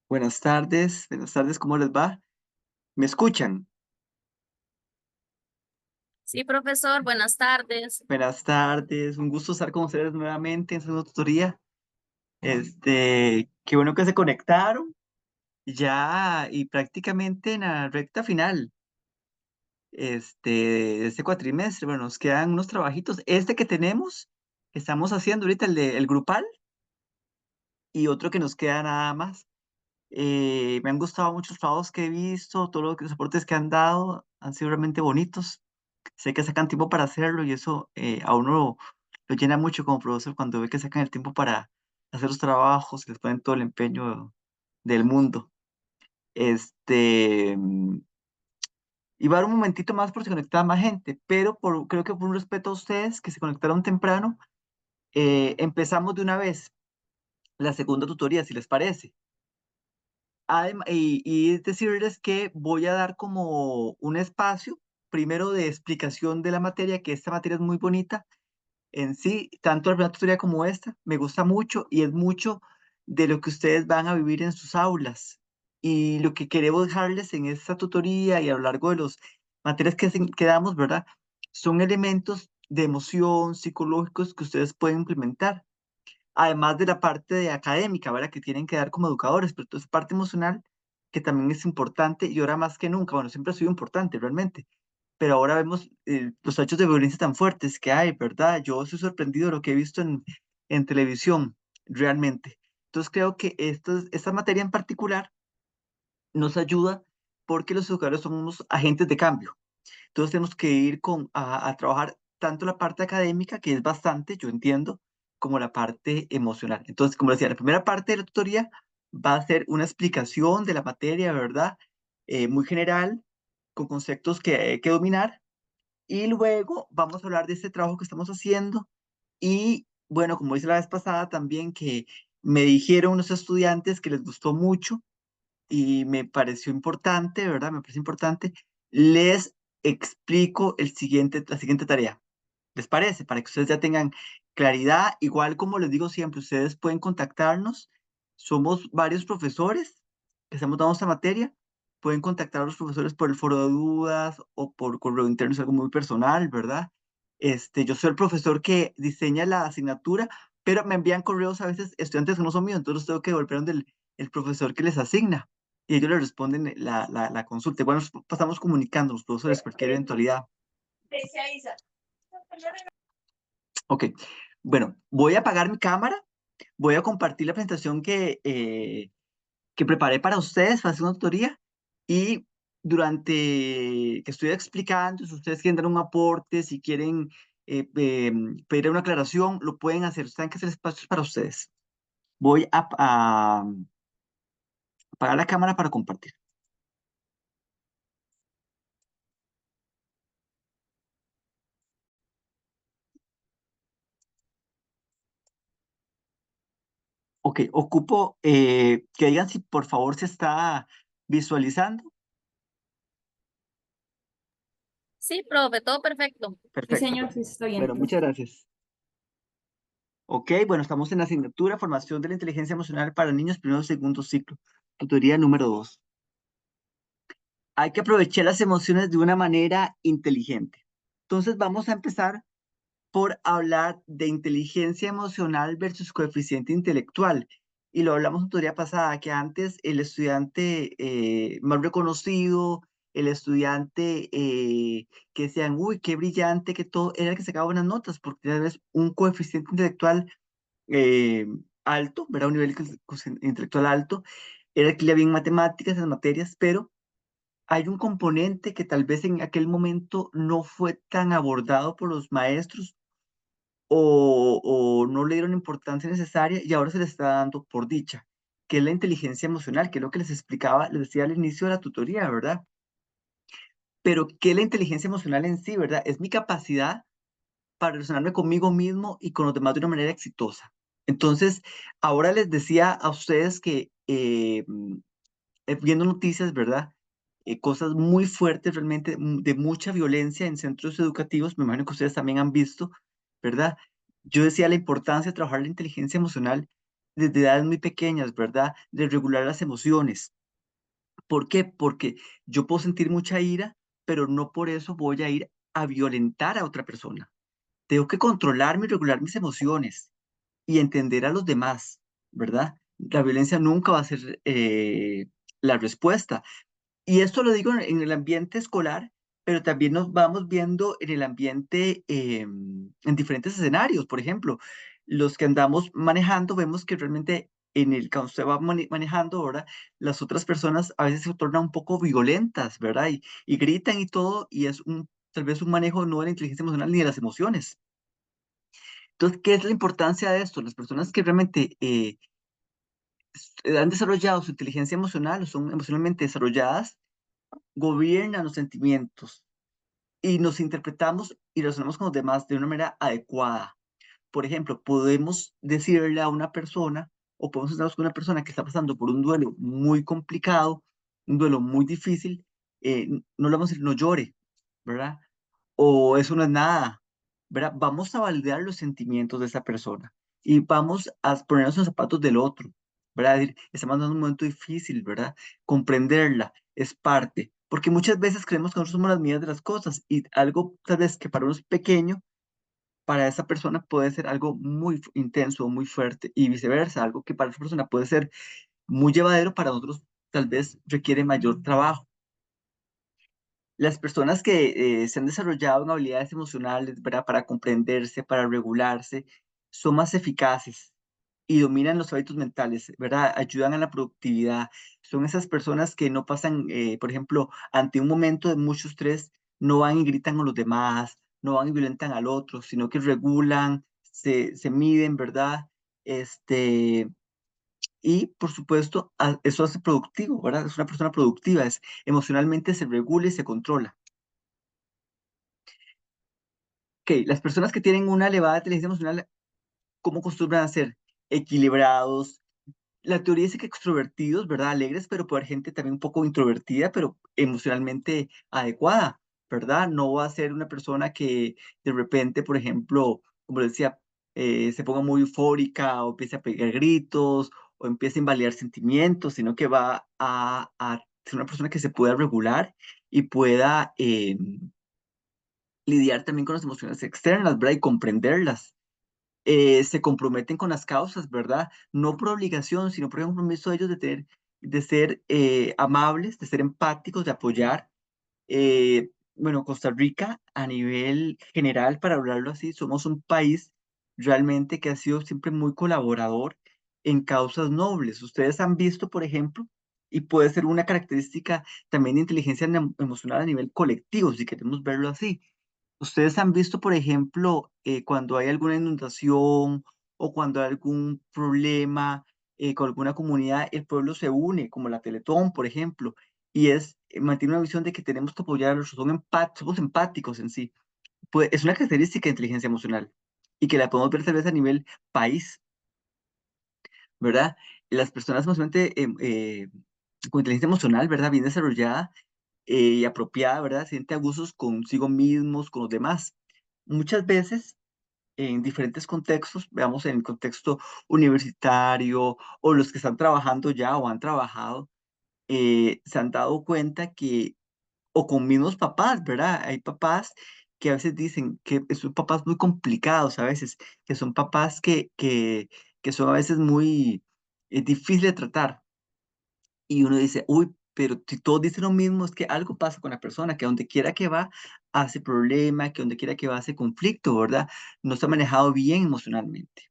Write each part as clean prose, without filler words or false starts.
Buenas tardes, ¿cómo les va? ¿Me escuchan? Sí, profesor, buenas tardes. Buenas tardes, un gusto estar con ustedes nuevamente en su tutoría. Qué bueno que se conectaron ya y prácticamente en la recta final, de este cuatrimestre. Bueno, nos quedan unos trabajitos. Este que tenemos, que estamos haciendo ahorita, el grupal, y otro que nos queda nada más. Me han gustado muchos los trabajos que he visto, todos los soportes que han dado, han sido realmente bonitos. Sé que sacan tiempo para hacerlo y eso a uno lo llena mucho como profesor cuando ve que sacan el tiempo para hacer los trabajos, que les ponen todo el empeño del mundo. Iba a dar un momentito más por si conectaba más gente, pero creo que por un respeto a ustedes que se conectaron temprano, empezamos de una vez la segunda tutoría, si les parece. Y decirles que voy a dar como un espacio, primero de explicación de la materia, que esta materia es muy bonita en sí, tanto la primera tutoría como esta, me gusta mucho y es mucho de lo que ustedes van a vivir en sus aulas. Y lo que queremos dejarles en esta tutoría y a lo largo de las materias que damos, ¿verdad? Son elementos de emoción psicológicos que ustedes pueden implementar, además de la parte de académica, ¿verdad? Que tienen que dar como educadores, pero toda esa parte emocional que también es importante y ahora más que nunca, bueno, siempre ha sido importante realmente, pero ahora vemos los hechos de violencia tan fuertes que hay, ¿verdad? Yo estoy sorprendido de lo que he visto en televisión, realmente. Entonces creo que esta materia en particular nos ayuda porque los educadores son unos agentes de cambio. Entonces tenemos que ir a trabajar tanto la parte académica, que es bastante, yo entiendo, como la parte emocional. Entonces, como decía, la primera parte de la tutoría va a ser una explicación de la materia, ¿verdad? Muy general, con conceptos que hay que dominar. Y luego vamos a hablar de este trabajo que estamos haciendo. Y bueno, como hice la vez pasada también, que me dijeron unos estudiantes que les gustó mucho y me pareció importante, ¿verdad? Me parece importante. Les explico la siguiente tarea. ¿Les parece? Para que ustedes ya tengan claridad. Igual como les digo siempre, ustedes pueden contactarnos. Somos varios profesores que estamos dando esta materia. Pueden contactar a los profesores por el foro de dudas o por correo interno, es algo muy personal, ¿verdad? Yo soy el profesor que diseña la asignatura, pero me envían correos a veces estudiantes que no son míos, entonces los tengo que devolver donde el profesor que les asigna y ellos le responden la consulta. Bueno, nos pasamos comunicando los profesores cualquier eventualidad. Ok, bueno, voy a apagar mi cámara, voy a compartir la presentación que preparé para ustedes, para hacer una tutoría, y durante que estoy explicando, si ustedes quieren dar un aporte, si quieren pedir una aclaración, lo pueden hacer, saben que hacer espacios para ustedes. Voy a apagar la cámara para compartir. Ok, ocupo que digan si por favor se está visualizando. Sí, profe, todo perfecto. Sí, Perfecto. señor, sí está bien, Bueno, profe. muchas gracias. Ok, bueno, estamos en la asignatura Formación de la Inteligencia Emocional para Niños, primero y segundo ciclo, tutoría número 2. Hay que aprovechar las emociones de una manera inteligente. Entonces vamos a empezar por hablar de inteligencia emocional versus coeficiente intelectual. Y lo hablamos en la tutoría pasada, que antes el estudiante más reconocido, el estudiante que decían, uy, qué brillante, que todo, era el que sacaba buenas notas, porque tal vez un coeficiente intelectual eh, alto, ¿verdad? Un nivel intelectual alto, era el que le había en matemáticas, en materias, pero hay un componente que tal vez en aquel momento no fue tan abordado por los maestros o no le dieron importancia necesaria y ahora se le está dando por dicha, que es la inteligencia emocional, que es lo que les explicaba, les decía al inicio de la tutoría, ¿verdad? Pero, ¿qué es la inteligencia emocional en sí, verdad? Es mi capacidad para relacionarme conmigo mismo y con los demás de una manera exitosa. Entonces, ahora les decía a ustedes que viendo noticias, ¿verdad? Cosas muy fuertes realmente, de mucha violencia en centros educativos, me imagino que ustedes también han visto, ¿verdad? Yo decía la importancia de trabajar la inteligencia emocional desde edades muy pequeñas, ¿verdad? De regular las emociones. ¿Por qué? Porque yo puedo sentir mucha ira, pero no por eso voy a ir a violentar a otra persona. Tengo que controlarme y regular mis emociones y entender a los demás, ¿verdad? La violencia nunca va a ser la respuesta. Y esto lo digo en el ambiente escolar, pero también nos vamos viendo en el ambiente, en diferentes escenarios. Por ejemplo, los que andamos manejando, vemos que realmente cuando usted va manejando, ¿verdad? Las otras personas a veces se tornan un poco violentas, ¿verdad? Y gritan y todo, y es tal vez un manejo no de la inteligencia emocional ni de las emociones. Entonces, ¿qué es la importancia de esto? Las personas que realmente han desarrollado su inteligencia emocional o son emocionalmente desarrolladas, gobiernan los sentimientos y nos interpretamos y razonamos con los demás de una manera adecuada. Por ejemplo, podemos decirle a una persona o podemos sentarnos con una persona que está pasando por un duelo muy complicado, un duelo muy difícil, no le vamos a decir no llore, ¿verdad? O eso no es nada, ¿verdad? Vamos a validar los sentimientos de esa persona y vamos a ponernos en los zapatos del otro, ¿verdad? Decir, estamos en un momento difícil, ¿verdad? Comprenderla es parte, porque muchas veces creemos que nosotros somos las medidas de las cosas y algo tal vez que para uno es pequeño, para esa persona puede ser algo muy intenso, muy fuerte y viceversa, algo que para esa persona puede ser muy llevadero, para nosotros tal vez requiere mayor trabajo. Las personas que se han desarrollado en habilidades emocionales, ¿verdad? Para comprenderse, para regularse, son más eficaces y dominan los hábitos mentales, ¿verdad? Ayudan a la productividad. Son esas personas que no pasan, por ejemplo, ante un momento de mucho estrés, no van y gritan a los demás, no van y violentan al otro, sino que regulan, se miden, ¿verdad? Este, y por supuesto, eso hace productivo, ¿verdad? Es una persona productiva, emocionalmente se regula y se controla. Ok, las personas que tienen una elevada inteligencia emocional, ¿cómo acostumbran a ser? Equilibrados. La teoría dice que extrovertidos, ¿verdad? Alegres, pero puede haber gente también un poco introvertida, pero emocionalmente adecuada, ¿verdad? No va a ser una persona que de repente, por ejemplo, como decía, se ponga muy eufórica o empiece a pegar gritos o empiece a invalidar sentimientos, sino que va a ser una persona que se pueda regular y pueda lidiar también con las emociones externas, ¿verdad? Y comprenderlas. Se comprometen con las causas, ¿verdad? No por obligación, sino por el compromiso de ellos de ser amables, de ser empáticos, de apoyar. Bueno, Costa Rica a nivel general, para hablarlo así, somos un país realmente que ha sido siempre muy colaborador en causas nobles. Ustedes han visto, por ejemplo, y puede ser una característica también de inteligencia emocional a nivel colectivo, si queremos verlo así. Ustedes han visto, por ejemplo, cuando hay alguna inundación o cuando hay algún problema con alguna comunidad, el pueblo se une, como la Teletón, por ejemplo, y mantiene una visión de que tenemos que apoyar a los somos empáticos en sí. Pues es una característica de inteligencia emocional y que la podemos ver tal vez a nivel país, ¿verdad? Las personas emocionalmente, con inteligencia emocional, ¿verdad? Bien desarrollada y apropiada, ¿verdad? Siente a gustos consigo mismos, con los demás. Muchas veces en diferentes contextos, veamos en el contexto universitario o los que están trabajando ya o han trabajado, se han dado cuenta que, o con mismos papás, ¿verdad? Hay papás que a veces dicen que son papás muy complicados, a veces, que son papás que son a veces muy difíciles de tratar. Y uno dice, uy, pero si todos dicen lo mismo, es que algo pasa con la persona, que donde quiera que va, hace problema, que donde quiera que va, hace conflicto, ¿verdad? No está manejado bien emocionalmente.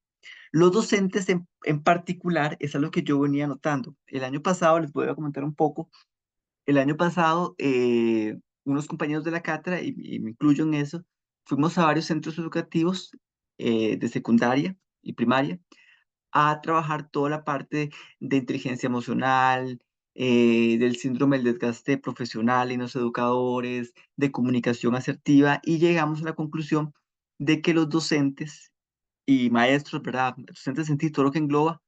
Los docentes en particular, es algo que yo venía notando. El año pasado, les voy a comentar un poco, el año pasado, unos compañeros de la cátedra, y me incluyo en eso, fuimos a varios centros educativos de secundaria y primaria a trabajar toda la parte de inteligencia emocional, del síndrome del desgaste profesional en los educadores, de comunicación asertiva, y llegamos a la conclusión de que los docentes y maestros, ¿verdad? Docentes en sí, todo lo que engloba,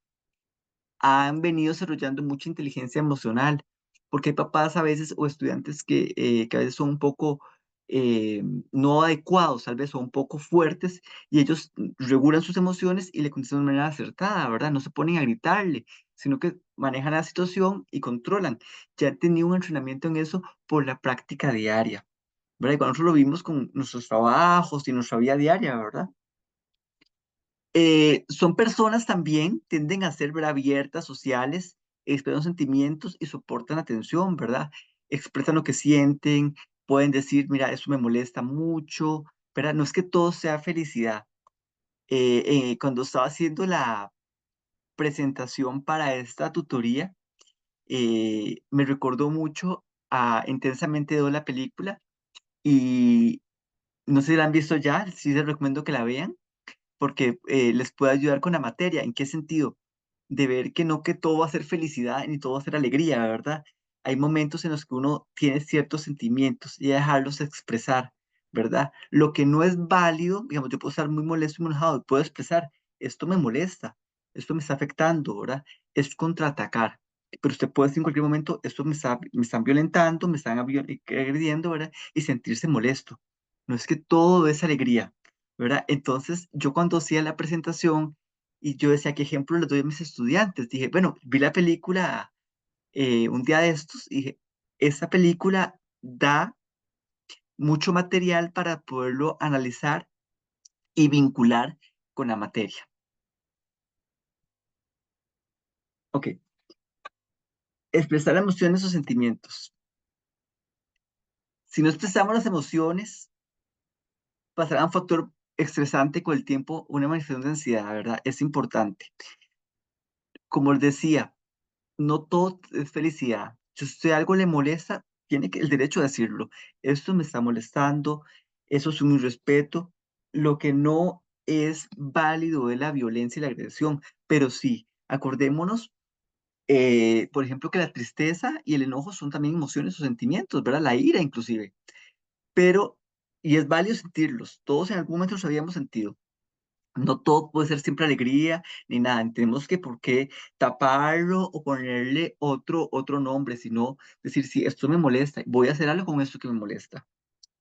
han venido desarrollando mucha inteligencia emocional, porque hay papás a veces o estudiantes que a veces son un poco eh, no adecuados, tal vez, o un poco fuertes, y ellos regulan sus emociones y le contestan de manera acertada, ¿verdad? No se ponen a gritarle, sino que manejan la situación y controlan. Ya han tenido un entrenamiento en eso por la práctica diaria, ¿verdad? Y cuando nosotros lo vimos con nuestros trabajos y nuestra vida diaria, ¿verdad? Son personas también, tienden a ser, ¿verdad?, abiertas, sociales, expresan sentimientos y soportan atención, ¿verdad? Expresan lo que sienten, pueden decir, mira, eso me molesta mucho, ¿verdad? No es que todo sea felicidad. Cuando estaba haciendo la presentación para esta tutoría, me recordó mucho a Intensamente de la película y no sé si la han visto ya, sí les recomiendo que la vean porque les puede ayudar con la materia. ¿En qué sentido? De ver que no que todo va a ser felicidad ni todo va a ser alegría, ¿verdad? Hay momentos en los que uno tiene ciertos sentimientos y dejarlos expresar, ¿verdad? Lo que no es válido, digamos, yo puedo estar muy molesto y muy enojado y puedo expresar, esto me molesta, esto me está afectando, ¿verdad? Es contraatacar. Pero usted puede decir en cualquier momento, esto me están violentando, me están agrediendo, ¿verdad? Y sentirse molesto. No es que todo es alegría, ¿verdad? Entonces, yo cuando hacía la presentación y yo decía, ¿qué ejemplo les doy a mis estudiantes? Dije, bueno, vi la película un día de estos y dije, esta película da mucho material para poderlo analizar y vincular con la materia. Ok, expresar emociones o sentimientos. Si no expresamos las emociones, pasará un factor estresante con el tiempo, una manifestación de ansiedad, ¿verdad? Es importante. Como les decía, no todo es felicidad. Si a usted algo le molesta, tiene el derecho a decirlo. Esto me está molestando, eso es un irrespeto. Lo que no es válido es la violencia y la agresión. Pero sí, acordémonos, por ejemplo, que la tristeza y el enojo son también emociones o sentimientos, ¿verdad? La ira inclusive. Pero, y es válido sentirlos. Todos en algún momento los habíamos sentido. No todo puede ser siempre alegría ni nada. Tenemos que por qué taparlo o ponerle otro nombre, sino decir, si esto me molesta, voy a hacer algo con esto que me molesta,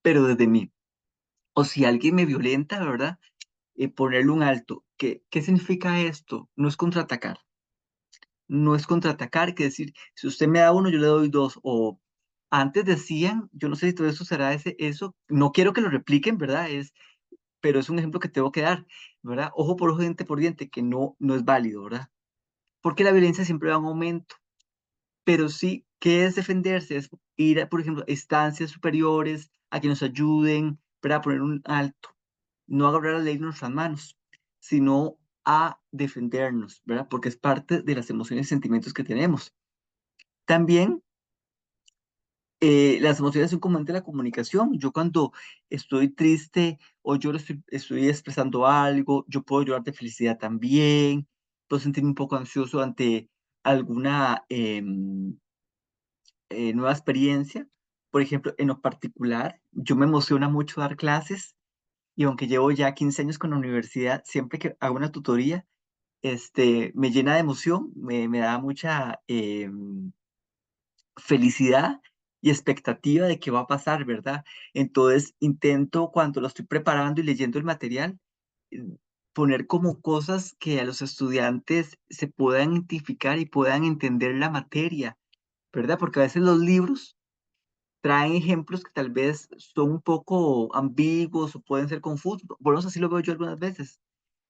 pero desde mí. O si alguien me violenta, ¿verdad? Ponerle un alto. ¿Qué significa esto? No es contraatacar. No es contraatacar, que decir, si usted me da uno, yo le doy dos. O antes decían, yo no sé si todo eso será eso, no quiero que lo repliquen, ¿verdad? Pero es un ejemplo que tengo que dar, ¿verdad? Ojo por ojo, diente por diente, que no es válido, ¿verdad? Porque la violencia siempre va en aumento, pero sí, ¿qué es defenderse? Es ir, por ejemplo, a instancias superiores, a que nos ayuden, para poner un alto, no agarrar la ley en nuestras manos, sino a defendernos, ¿verdad? Porque es parte de las emociones y sentimientos que tenemos. También las emociones son componente de la comunicación. Yo cuando estoy triste o yo estoy expresando algo, yo puedo llorar de felicidad también, puedo sentirme un poco ansioso ante alguna nueva experiencia. Por ejemplo, en lo particular, yo me emociona mucho dar clases y aunque llevo ya 15 años con la universidad, siempre que hago una tutoría, me llena de emoción, me da mucha felicidad y expectativa de qué va a pasar, ¿verdad? Entonces intento cuando lo estoy preparando y leyendo el material, eh, poner como cosas que a los estudiantes se puedan identificar y puedan entender la materia, ¿verdad? Porque a veces los libros traen ejemplos que tal vez son un poco ambiguos o pueden ser confusos, por lo menos así lo veo yo algunas veces.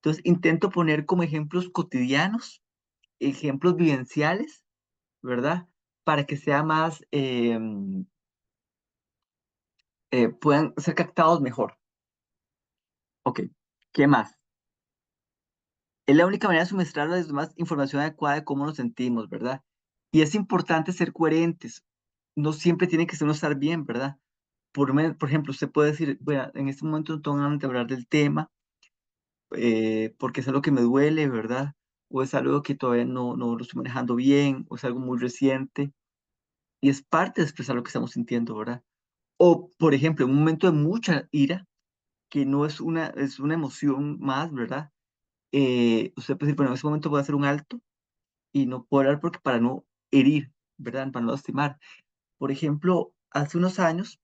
Entonces intento poner como ejemplos cotidianos, ejemplos vivenciales, ¿verdad? Para que sea más, puedan ser captados mejor. Ok, ¿qué más? Es la única manera de suministrar a los demás información adecuada de cómo nos sentimos, ¿verdad? Y es importante ser coherentes. No siempre tiene que ser uno estar bien, ¿verdad? Por ejemplo, usted puede decir, bueno, en este momento no tengo ganas de hablar del tema porque es algo que me duele, ¿verdad? O es algo que todavía no lo estoy manejando bien, o es algo muy reciente. Y es parte de expresar lo que estamos sintiendo, ¿verdad? O, por ejemplo, en un momento de mucha ira, que no es es una emoción más, ¿verdad? Usted puede decir, bueno, en ese momento voy a hacer un alto y no puedo hablar porque para no herir, ¿verdad? Para no lastimar. Por ejemplo, hace unos años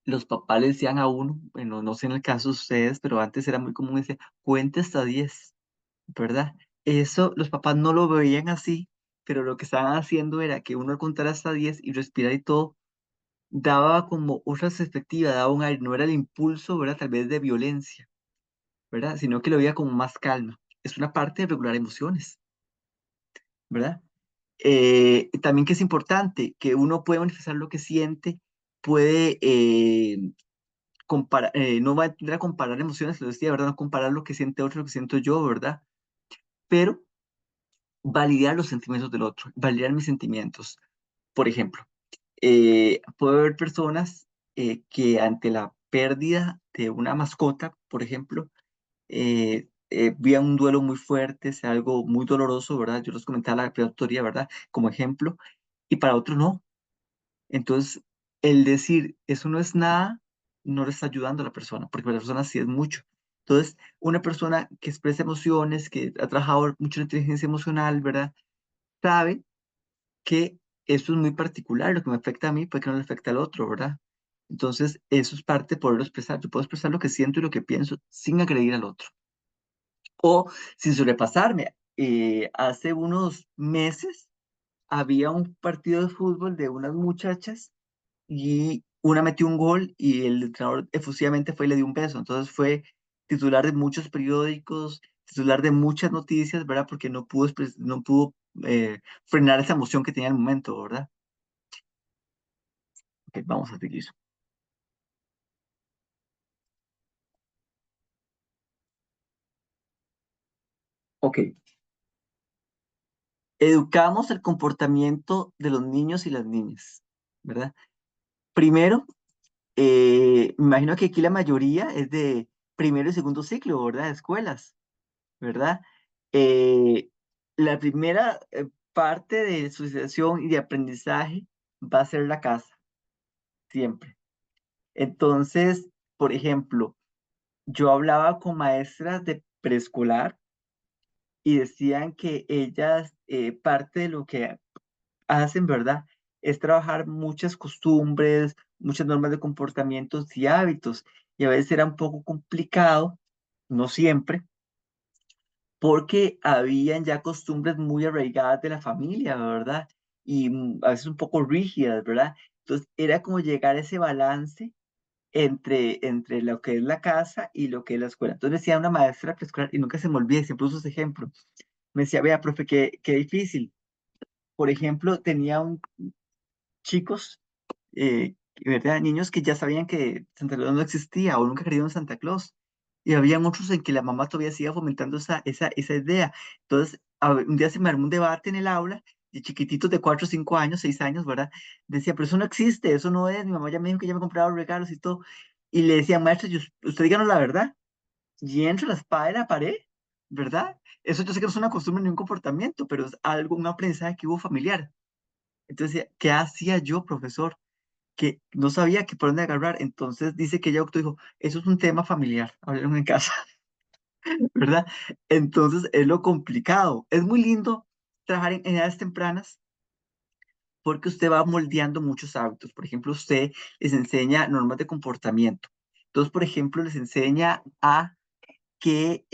los papás le decían a uno, bueno, no sé en el caso de ustedes, pero antes era muy común decir, cuente hasta 10, ¿verdad? Eso los papás no lo veían así, pero lo que estaban haciendo era que uno al contar hasta 10 y respirar y todo, daba como otra perspectiva, daba un aire, no era el impulso, ¿verdad? Tal vez de violencia, ¿verdad? Sino que lo veía como más calma. Es una parte de regular emociones, ¿verdad? También que es importante, que uno puede manifestar lo que siente, puede no va a tender a comparar emociones, lo decía, ¿verdad? No comparar lo que siente otro, lo que siento yo, ¿verdad? Pero validar los sentimientos del otro, validar mis sentimientos. Por ejemplo, puede haber personas que ante la pérdida de una mascota, por ejemplo, vivan un duelo muy fuerte, sea algo muy doloroso, ¿verdad? Yo les comentaba la autoría, ¿verdad? Como ejemplo, y para otros no. Entonces, el decir eso no es nada, no le está ayudando a la persona, porque para la persona sí es mucho. Entonces, una persona que expresa emociones, que ha trabajado mucho en inteligencia emocional, ¿verdad? Sabe que eso es muy particular, lo que me afecta a mí puede que no le afecte al otro, ¿verdad? Entonces, eso es parte de poderlo expresar. Yo puedo expresar lo que siento y lo que pienso sin agredir al otro o sin sobrepasarme. Hace unos meses había un partido de fútbol de unas muchachas y una metió un gol y el entrenador efusivamente fue y le dio un beso. Entonces fue titular de muchos periódicos, titular de muchas noticias, ¿verdad? Porque no pudo frenar esa emoción que tenía en el momento, ¿verdad? Ok, vamos a seguir. Ok, educamos el comportamiento de los niños y las niñas, ¿verdad? Primero, me imagino que aquí la mayoría es de primero y segundo ciclo, ¿verdad? De escuelas. ¿Verdad? Eh, la primera parte de socialización y de aprendizaje va a ser la casa, siempre. Entonces, por ejemplo, yo hablaba con maestras de preescolar y decían que ellas, parte de lo que hacen, ¿verdad? Es trabajar muchas costumbres, muchas normas de comportamientos y hábitos. Y a veces era un poco complicado, no siempre, porque habían ya costumbres muy arraigadas de la familia, ¿verdad? Y a veces un poco rígidas, ¿verdad? Entonces era como llegar a ese balance entre lo que es la casa y lo que es la escuela. Entonces me decía una maestra preescolar, y nunca se me olvida, siempre uso ese ejemplo, me decía, vea, profe, qué difícil. Por ejemplo, tenía un chicos, ¿verdad? Niños que ya sabían que Santa Claus no existía o nunca creían en Santa Claus. Y habían otros en que la mamá todavía sigue fomentando esa idea. Entonces, un día se me armó un debate en el aula de chiquititos de 4, 5 años, 6 años, ¿verdad? Decía, pero eso no existe, eso no es. Mi mamá ya me dijo que ya me compraba regalos y todo. Y le decía, maestro, usted díganos la verdad. Y entre la espada de la pared, ¿verdad? Eso yo sé que no es una costumbre ni un comportamiento, pero es algo, un aprendizaje que hubo familiar. Entonces, ¿qué hacía yo, profesor? Que no sabía que por dónde agarrar. Entonces dice que ella optó, dijo, eso es un tema familiar, hablaron en casa, ¿verdad? Entonces es lo complicado. Es muy lindo trabajar en edades tempranas porque usted va moldeando muchos hábitos. Por ejemplo, usted les enseña normas de comportamiento. Entonces, por ejemplo, les enseña a que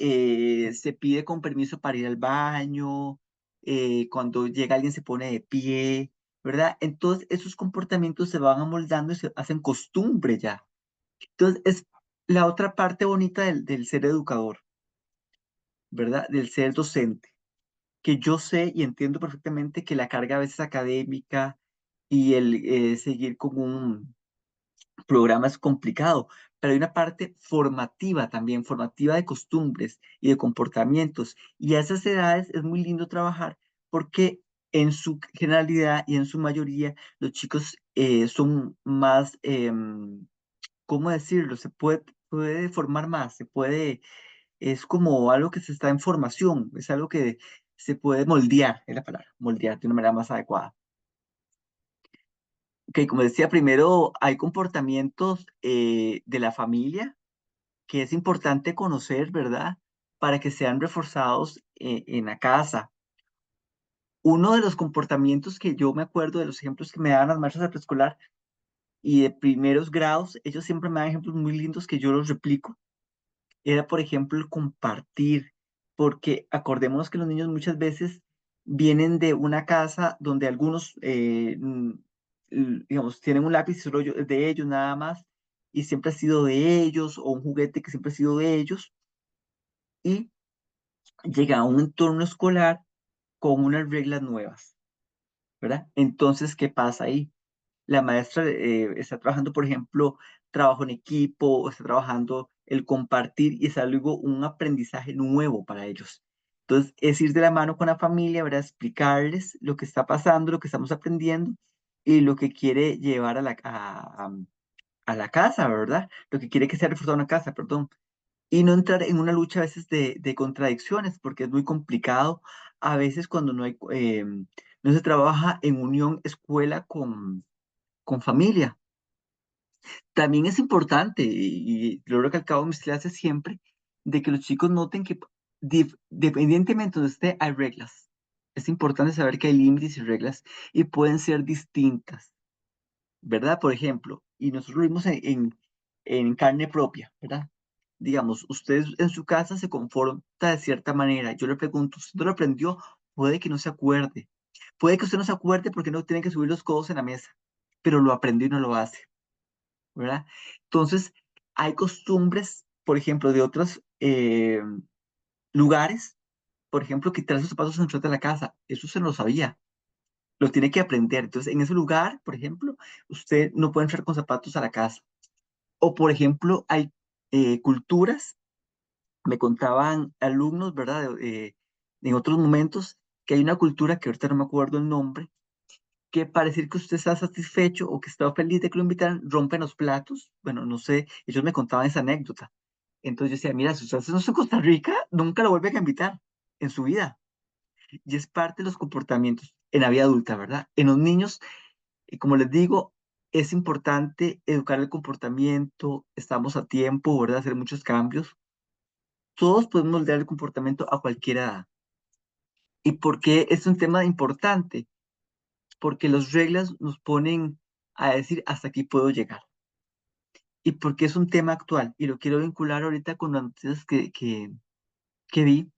se pide con permiso para ir al baño, cuando llega alguien se pone de pie, ¿verdad? Entonces, esos comportamientos se van amoldando y se hacen costumbre ya. Entonces, es la otra parte bonita del ser educador, ¿verdad? Del ser docente, que yo sé y entiendo perfectamente que la carga a veces académica y el seguir con un programa es complicado, pero hay una parte formativa también, formativa de costumbres y de comportamientos. Y a esas edades es muy lindo trabajar porque en su generalidad y en su mayoría los chicos son más, ¿cómo decirlo? Puede formar más, es como algo que se está en formación, es algo que se puede moldear, es la palabra, moldear de una manera más adecuada. Ok, como decía, primero hay comportamientos de la familia que es importante conocer, ¿verdad? Para que sean reforzados en la casa. Uno de los comportamientos que yo me acuerdo de los ejemplos que me daban las maestras de preescolar y de primeros grados, ellos siempre me dan ejemplos muy lindos que yo los replico. Era, por ejemplo, el compartir, porque acordémonos que los niños muchas veces vienen de una casa donde algunos, digamos, tienen un lápiz solo de ellos nada más, y siempre ha sido de ellos, o un juguete que siempre ha sido de ellos, y llega a un entorno escolar con unas reglas nuevas, ¿verdad? Entonces, ¿qué pasa ahí? La maestra está trabajando, por ejemplo, trabajo en equipo, o está trabajando el compartir y es algo, un aprendizaje nuevo para ellos. Entonces, es ir de la mano con la familia, ¿verdad? Explicarles lo que está pasando, lo que estamos aprendiendo y lo que quiere llevar a la casa, ¿verdad? Lo que quiere que sea reforzado en la casa, perdón. Y no entrar en una lucha a veces de contradicciones, porque es muy complicado a veces cuando no se trabaja en unión escuela con familia. También es importante, y lo he recalcado en mis clases siempre, de que los chicos noten que dependientemente de donde esté, hay reglas. Es importante saber que hay límites y reglas y pueden ser distintas, ¿verdad? Por ejemplo, y nosotros lo vimos en carne propia, ¿verdad? Digamos, usted en su casa se comporta de cierta manera. Yo le pregunto, ¿usted no lo aprendió? Puede que no se acuerde. Puede que usted no se acuerde porque no tiene que subir los codos en la mesa, pero lo aprendió y no lo hace. ¿Verdad? Entonces, hay costumbres, por ejemplo, de otros lugares, por ejemplo, quitar sus zapatos en de la casa, eso se lo sabía, lo tiene que aprender. Entonces, en ese lugar, por ejemplo, usted no puede entrar con zapatos a la casa. O, por ejemplo, hay culturas, me contaban alumnos, ¿verdad? En otros momentos, que hay una cultura que ahorita no me acuerdo el nombre, que para decir que usted está satisfecho o que está feliz de que lo invitaran, rompen los platos. Bueno, no sé, ellos me contaban esa anécdota. Entonces yo decía, mira, si usted hace eso en Costa Rica, nunca lo vuelven a invitar en su vida. Y es parte de los comportamientos en la vida adulta, ¿verdad? En los niños, como les digo, es importante educar el comportamiento, estamos a tiempo, ¿verdad? Hacer muchos cambios. Todos podemos moldear el comportamiento a cualquier edad. ¿Y por qué es un tema importante? Porque las reglas nos ponen a decir hasta aquí puedo llegar. Y porque es un tema actual y lo quiero vincular ahorita con las noticias que vi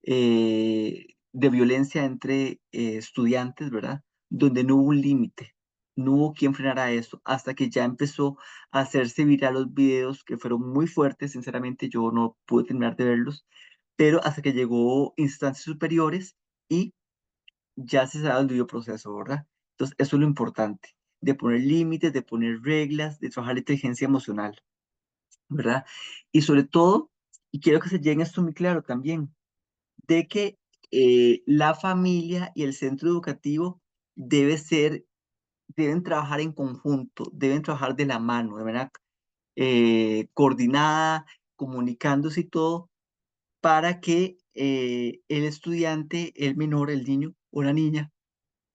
de violencia entre estudiantes, ¿verdad? Donde no hubo un límite, no hubo quien frenara eso, hasta que ya empezó a hacerse viral los videos que fueron muy fuertes, sinceramente yo no pude terminar de verlos, pero hasta que llegó instancias superiores y ya se sabe el debido proceso, ¿verdad? Entonces, eso es lo importante, de poner límites, de poner reglas, de trabajar la inteligencia emocional, ¿verdad? Y sobre todo, y quiero que se llegue a esto muy claro también, de que la familia y el centro educativo deben trabajar en conjunto, deben trabajar de la mano, de manera coordinada, comunicándose y todo, para que el estudiante, el menor, el niño o la niña,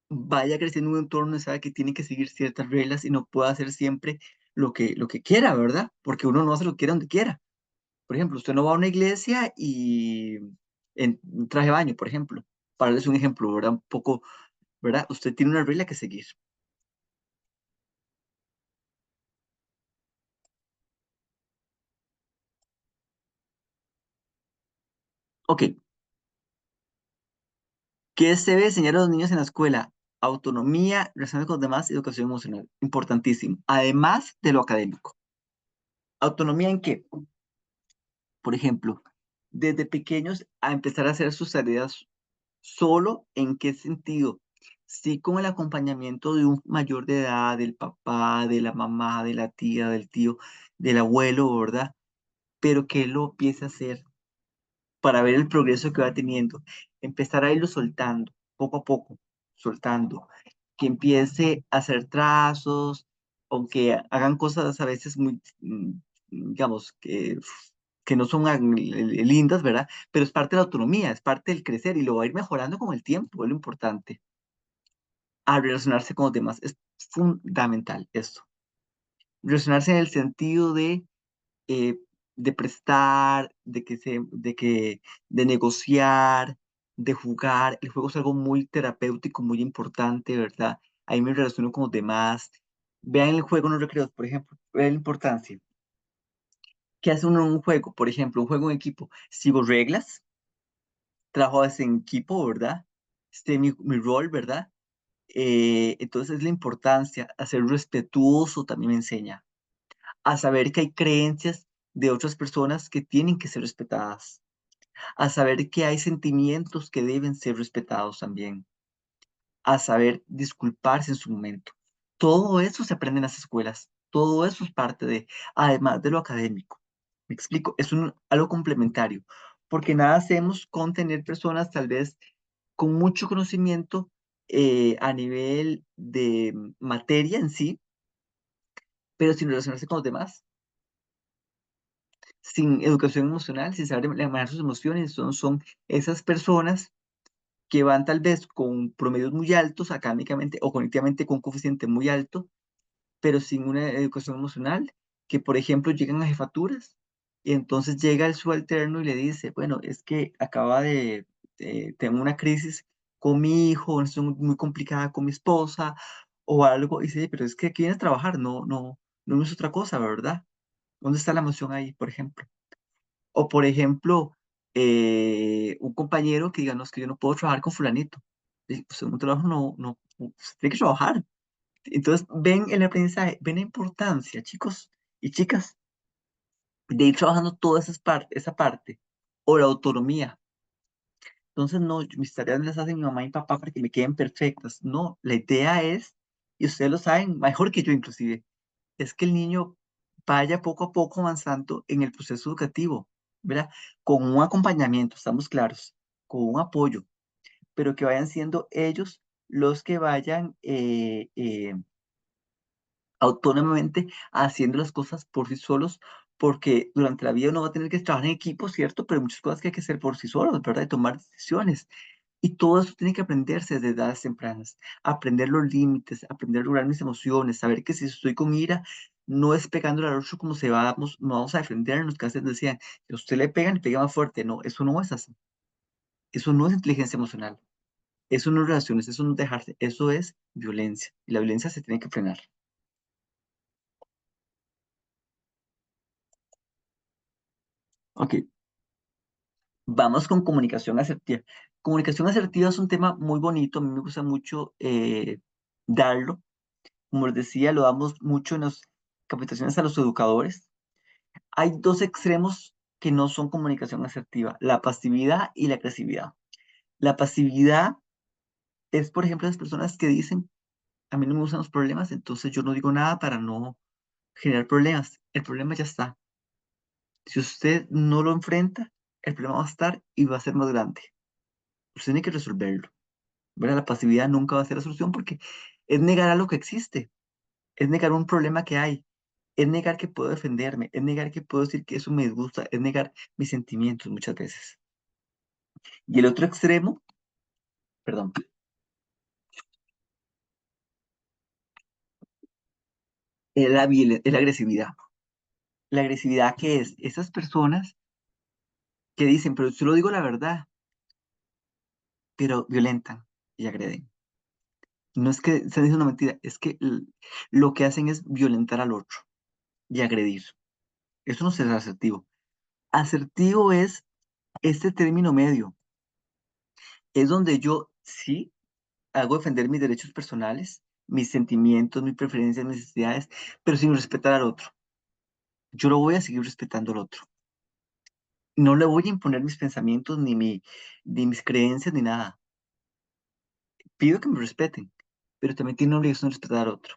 vaya creciendo en un entorno y sabe que tiene que seguir ciertas reglas y no pueda hacer siempre lo que quiera, ¿verdad? Porque uno no hace lo que quiera donde quiera. Por ejemplo, usted no va a una iglesia y en traje de baño, por ejemplo, para darles un ejemplo, ¿verdad? Un poco, ¿verdad? Usted tiene una regla que seguir. Ok, ¿qué se debe enseñar a los niños en la escuela? Autonomía, relaciones con los demás, educación emocional. Importantísimo. Además de lo académico. ¿Autonomía en qué? Por ejemplo, desde pequeños a empezar a hacer sus tareas solo, ¿en qué sentido? Sí, con el acompañamiento de un mayor de edad, del papá, de la mamá, de la tía, del tío, del abuelo, ¿verdad? Pero que él lo empiece a hacer para ver el progreso que va teniendo. Empezar a irlo soltando, poco a poco, soltando. Que empiece a hacer trazos, aunque hagan cosas a veces muy, digamos, que no son lindas, ¿verdad? Pero es parte de la autonomía, es parte del crecer y lo va a ir mejorando con el tiempo, es lo importante. A relacionarse con los demás es fundamental esto. Relacionarse en el sentido eh, de prestar, de negociar, de jugar. El juego es algo muy terapéutico, muy importante, ¿verdad? Ahí me relaciono con los demás, Vean el juego en los recreos, por ejemplo, vean la importancia. ¿Qué hace uno en un juego? Por ejemplo, un juego en equipo. Sigo reglas, trabajo en equipo, ¿verdad? Mi rol, ¿verdad? Entonces la importancia, a ser respetuoso también me enseña, a saber que hay creencias de otras personas que tienen que ser respetadas, a saber que hay sentimientos que deben ser respetados también, a saber disculparse en su momento. Todo eso se aprende en las escuelas, todo eso es parte de, además de lo académico. Me explico, es algo complementario, porque nada hacemos con tener personas tal vez con mucho conocimiento a nivel de materia en sí, pero sin relacionarse con los demás, sin educación emocional, sin saber manejar sus emociones. Son esas personas que van tal vez con promedios muy altos académicamente o cognitivamente con un coeficiente muy alto, pero sin una educación emocional, que por ejemplo llegan a jefaturas y entonces llega el subalterno y le dice, bueno, es que acaba tengo una crisis con mi hijo, estoy muy complicada con mi esposa o algo, y dice, pero es que aquí vienes a trabajar, no es otra cosa, ¿verdad? ¿Dónde está la emoción ahí, por ejemplo? O por ejemplo, un compañero que diga, no, es que yo no puedo trabajar con fulanito. Y, pues en un trabajo usted tiene que trabajar. Entonces, ven el aprendizaje, ven la importancia, chicos y chicas, de ir trabajando toda esa parte, o la autonomía. Entonces, no, mis tareas las hacen mi mamá y papá para que me queden perfectas. No, la idea es, y ustedes lo saben, mejor que yo inclusive, es que el niño vaya poco a poco avanzando en el proceso educativo, ¿verdad? Con un acompañamiento, estamos claros, con un apoyo, pero que vayan siendo ellos los que vayan autónomamente haciendo las cosas por sí solos, porque durante la vida uno va a tener que trabajar en equipo, ¿cierto? Pero hay muchas cosas que hay que hacer por sí solos, ¿verdad? Y tomar decisiones. Y todo eso tiene que aprenderse desde edades tempranas. Aprender los límites, aprender a regular mis emociones, saber que si estoy con ira, no es pegándole al otro como se vamos, no vamos a defendernos, que antes decían, si a usted le pegan, le pega más fuerte. No, eso no es así. Eso no es inteligencia emocional. Eso no es relaciones, eso no es dejarse, eso es violencia. Y la violencia se tiene que frenar. Ok, vamos con comunicación asertiva. Comunicación asertiva es un tema muy bonito, a mí me gusta mucho darlo. Como les decía, lo damos mucho en las capacitaciones a los educadores. Hay dos extremos que no son comunicación asertiva, la pasividad y la agresividad. La pasividad es, por ejemplo, las personas que dicen, a mí no me gustan los problemas, entonces yo no digo nada para no generar problemas. El problema ya está. Si usted no lo enfrenta, el problema va a estar y va a ser más grande. Usted tiene que resolverlo. ¿Verdad? La pasividad nunca va a ser la solución porque es negar a lo que existe, es negar un problema que hay, es negar que puedo defenderme, es negar que puedo decir que eso me disgusta, es negar mis sentimientos muchas veces. Y el otro extremo, perdón, es la agresividad. La agresividad que es esas personas que dicen, pero yo lo digo la verdad, pero violentan y agreden. No es que estén diciendo una mentira, es que lo que hacen es violentar al otro y agredir. Eso no es ser asertivo. Asertivo es este término medio. Es donde yo sí hago defender mis derechos personales, mis sentimientos, mis preferencias, mis necesidades, pero sin respetar al otro. Yo lo voy a seguir respetando al otro. No le voy a imponer mis pensamientos, ni mis creencias, ni nada. Pido que me respeten, pero también tiene una obligación de respetar al otro.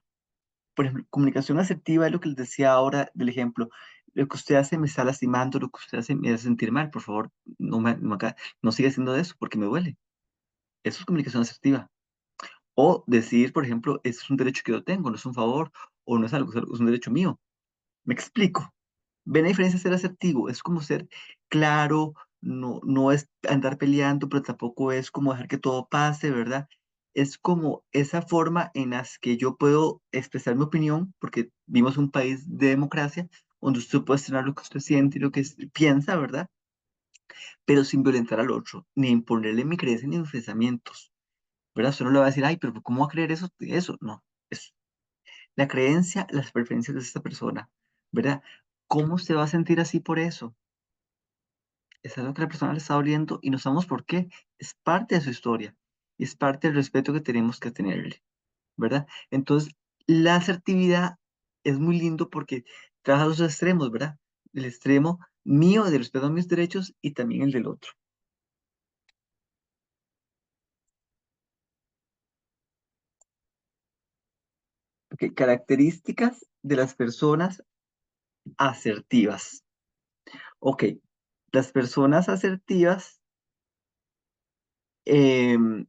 Por ejemplo, comunicación asertiva es lo que les decía ahora del ejemplo. Lo que usted hace me está lastimando, lo que usted hace me hace sentir mal. Por favor, no siga haciendo eso porque me duele. Eso es comunicación asertiva. O decir, por ejemplo, es un derecho que yo tengo, no es un favor, o no es algo, es un derecho mío. ¿Me explico? ¿Ven la diferencia de ser asertivo? Es como ser claro, no es andar peleando, pero tampoco es como dejar que todo pase, ¿verdad? Es como esa forma en las que yo puedo expresar mi opinión, porque vivimos un país de democracia, donde usted puede externar lo que usted siente y lo que piensa, ¿verdad? Pero sin violentar al otro, ni imponerle mi creencia ni mis pensamientos, ¿verdad? Usted no le va a decir, ay, pero ¿cómo va a creer eso? Eso, no. la creencia, las preferencias de esta persona, ¿verdad? ¿Cómo se va a sentir así por eso? Es algo que a la persona le está doliendo y no sabemos por qué. Es parte de su historia y es parte del respeto que tenemos que tenerle, ¿verdad? Entonces, la asertividad es muy lindo porque trabaja los extremos, ¿verdad? El extremo mío de respeto a mis derechos y también el del otro. Ok, características de las personas asertivas. Ok, las personas asertivas em,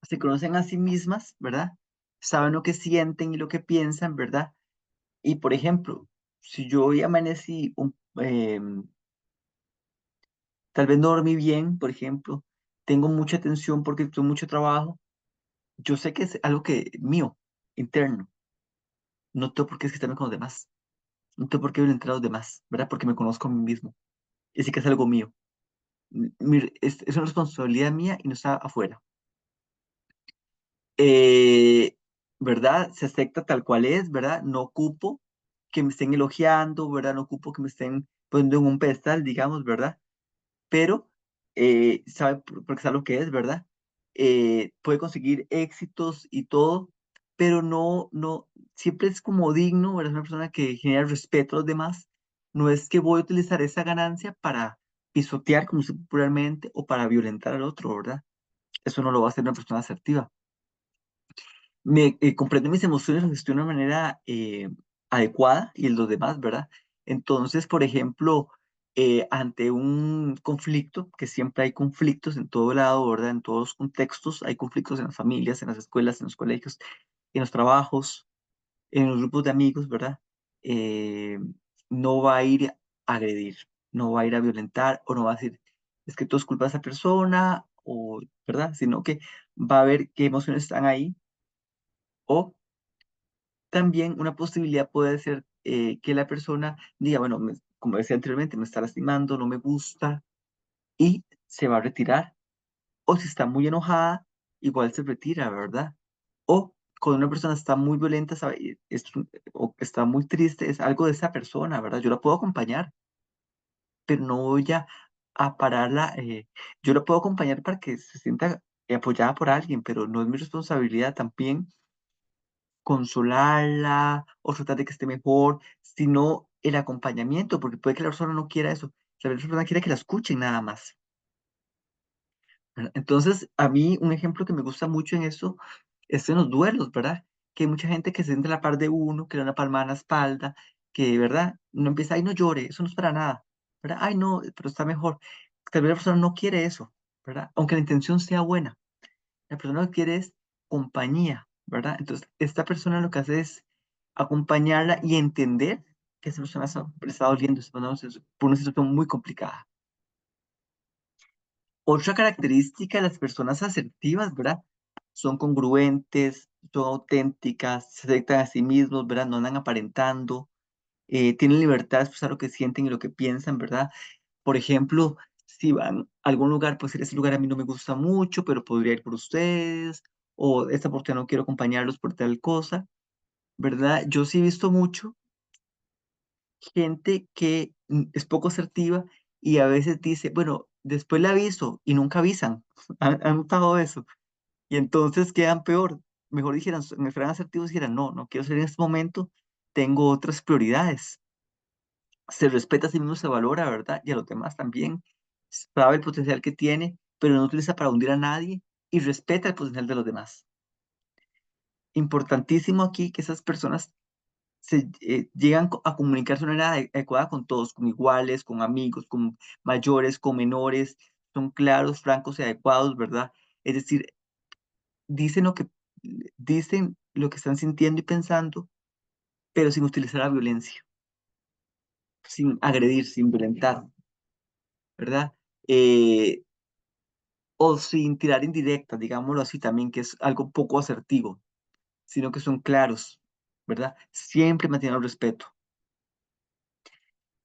se conocen a sí mismas, ¿verdad? Saben lo que sienten y lo que piensan, ¿verdad? Y por ejemplo, si yo hoy amanecí, tal vez no dormí bien, por ejemplo, tengo mucha tensión porque tuve mucho trabajo, yo sé que es algo que mío, interno, no tengo por qué estarme con los demás, no tengo por qué violentar a los demás, ¿verdad? Porque me conozco a mí mismo, y sé que es algo mío. Es una responsabilidad mía y no está afuera. Eh, ¿Verdad? Se acepta tal cual es, ¿verdad? No ocupo que me estén elogiando, ¿verdad? No ocupo que me estén poniendo en un pedestal, digamos, ¿verdad? Pero sabe, porque sabe lo que es, ¿verdad? Puede conseguir éxitos y todo, pero siempre es como digno, ¿verdad? Es una persona que genera respeto a los demás. No es que voy a utilizar esa ganancia para pisotear, como se dice popularmente, o para violentar al otro, ¿verdad? Eso no lo va a hacer una persona asertiva. Comprende mis emociones, las gestiono de una manera adecuada y el los demás, ¿verdad? Entonces, por ejemplo, ante un conflicto, que siempre hay conflictos en todo lado, ¿verdad? En todos los contextos, hay conflictos en las familias, en las escuelas, en los colegios, en los trabajos, en los grupos de amigos, ¿verdad? Eh, no va a ir a agredir, no va a ir a violentar o no va a decir, es que todo es culpa de esa persona, o, ¿verdad? Sino que va a ver qué emociones están ahí o también una posibilidad puede ser que la persona diga, bueno, como decía anteriormente, me está lastimando, no me gusta y se va a retirar. O si está muy enojada, igual se retira, ¿verdad? O cuando una persona está muy violenta o está muy triste, es algo de esa persona, ¿verdad? Yo la puedo acompañar, pero no voy a pararla. Yo la puedo acompañar para que se sienta apoyada por alguien, pero no es mi responsabilidad también consolarla o tratar de que esté mejor, sino el acompañamiento, porque puede que la persona no quiera eso, la persona quiere que la escuchen nada más. ¿Verdad? Entonces, a mí un ejemplo que me gusta mucho en eso es en los duelos, ¿verdad? Que hay mucha gente que se siente a la par de uno, que le da una palmada en la espalda, que, ¿verdad? No empieza, ay, no llore, eso no es para nada, ¿verdad? Ay, no, pero está mejor. Tal vez la persona no quiere eso, ¿verdad? Aunque la intención sea buena. La persona lo que quiere es compañía, ¿verdad? Entonces, esta persona lo que hace es acompañarla y entender que esa persona está doliendo, está pasando por una situación muy complicada. Otra característica de las personas asertivas, ¿verdad? Son congruentes, son auténticas, se aceptan a sí mismos, ¿verdad? No andan aparentando, tienen libertad de expresar lo que sienten y lo que piensan, ¿verdad? Por ejemplo, si van a algún lugar, pues ese lugar a mí no me gusta mucho, pero podría ir por ustedes, o esta oportunidad no quiero acompañarlos por tal cosa, ¿verdad? Yo sí he visto mucho gente que es poco asertiva y a veces dice, bueno, después le aviso y nunca avisan. ¿Han notado eso? Y entonces quedan peor. Mejor dijeran, me fueran asertivos y dijeran, no, no quiero ser en este momento, tengo otras prioridades. Se respeta a sí mismo, se valora, ¿verdad? Y a los demás también. Sabe el potencial que tiene, pero no utiliza para hundir a nadie y respeta el potencial de los demás. Importantísimo aquí que esas personas llegan a comunicarse de una manera adecuada con todos, con iguales, con amigos, con mayores, con menores, son claros, francos y adecuados, ¿verdad? Es decir, dicen lo que, dicen lo que están sintiendo y pensando, pero sin utilizar la violencia, sin agredir, sin violentar, ¿verdad? Eh, o sin tirar indirectas, digámoslo así también, que es algo poco asertivo, sino que son claros, ¿verdad? Siempre mantienen el respeto.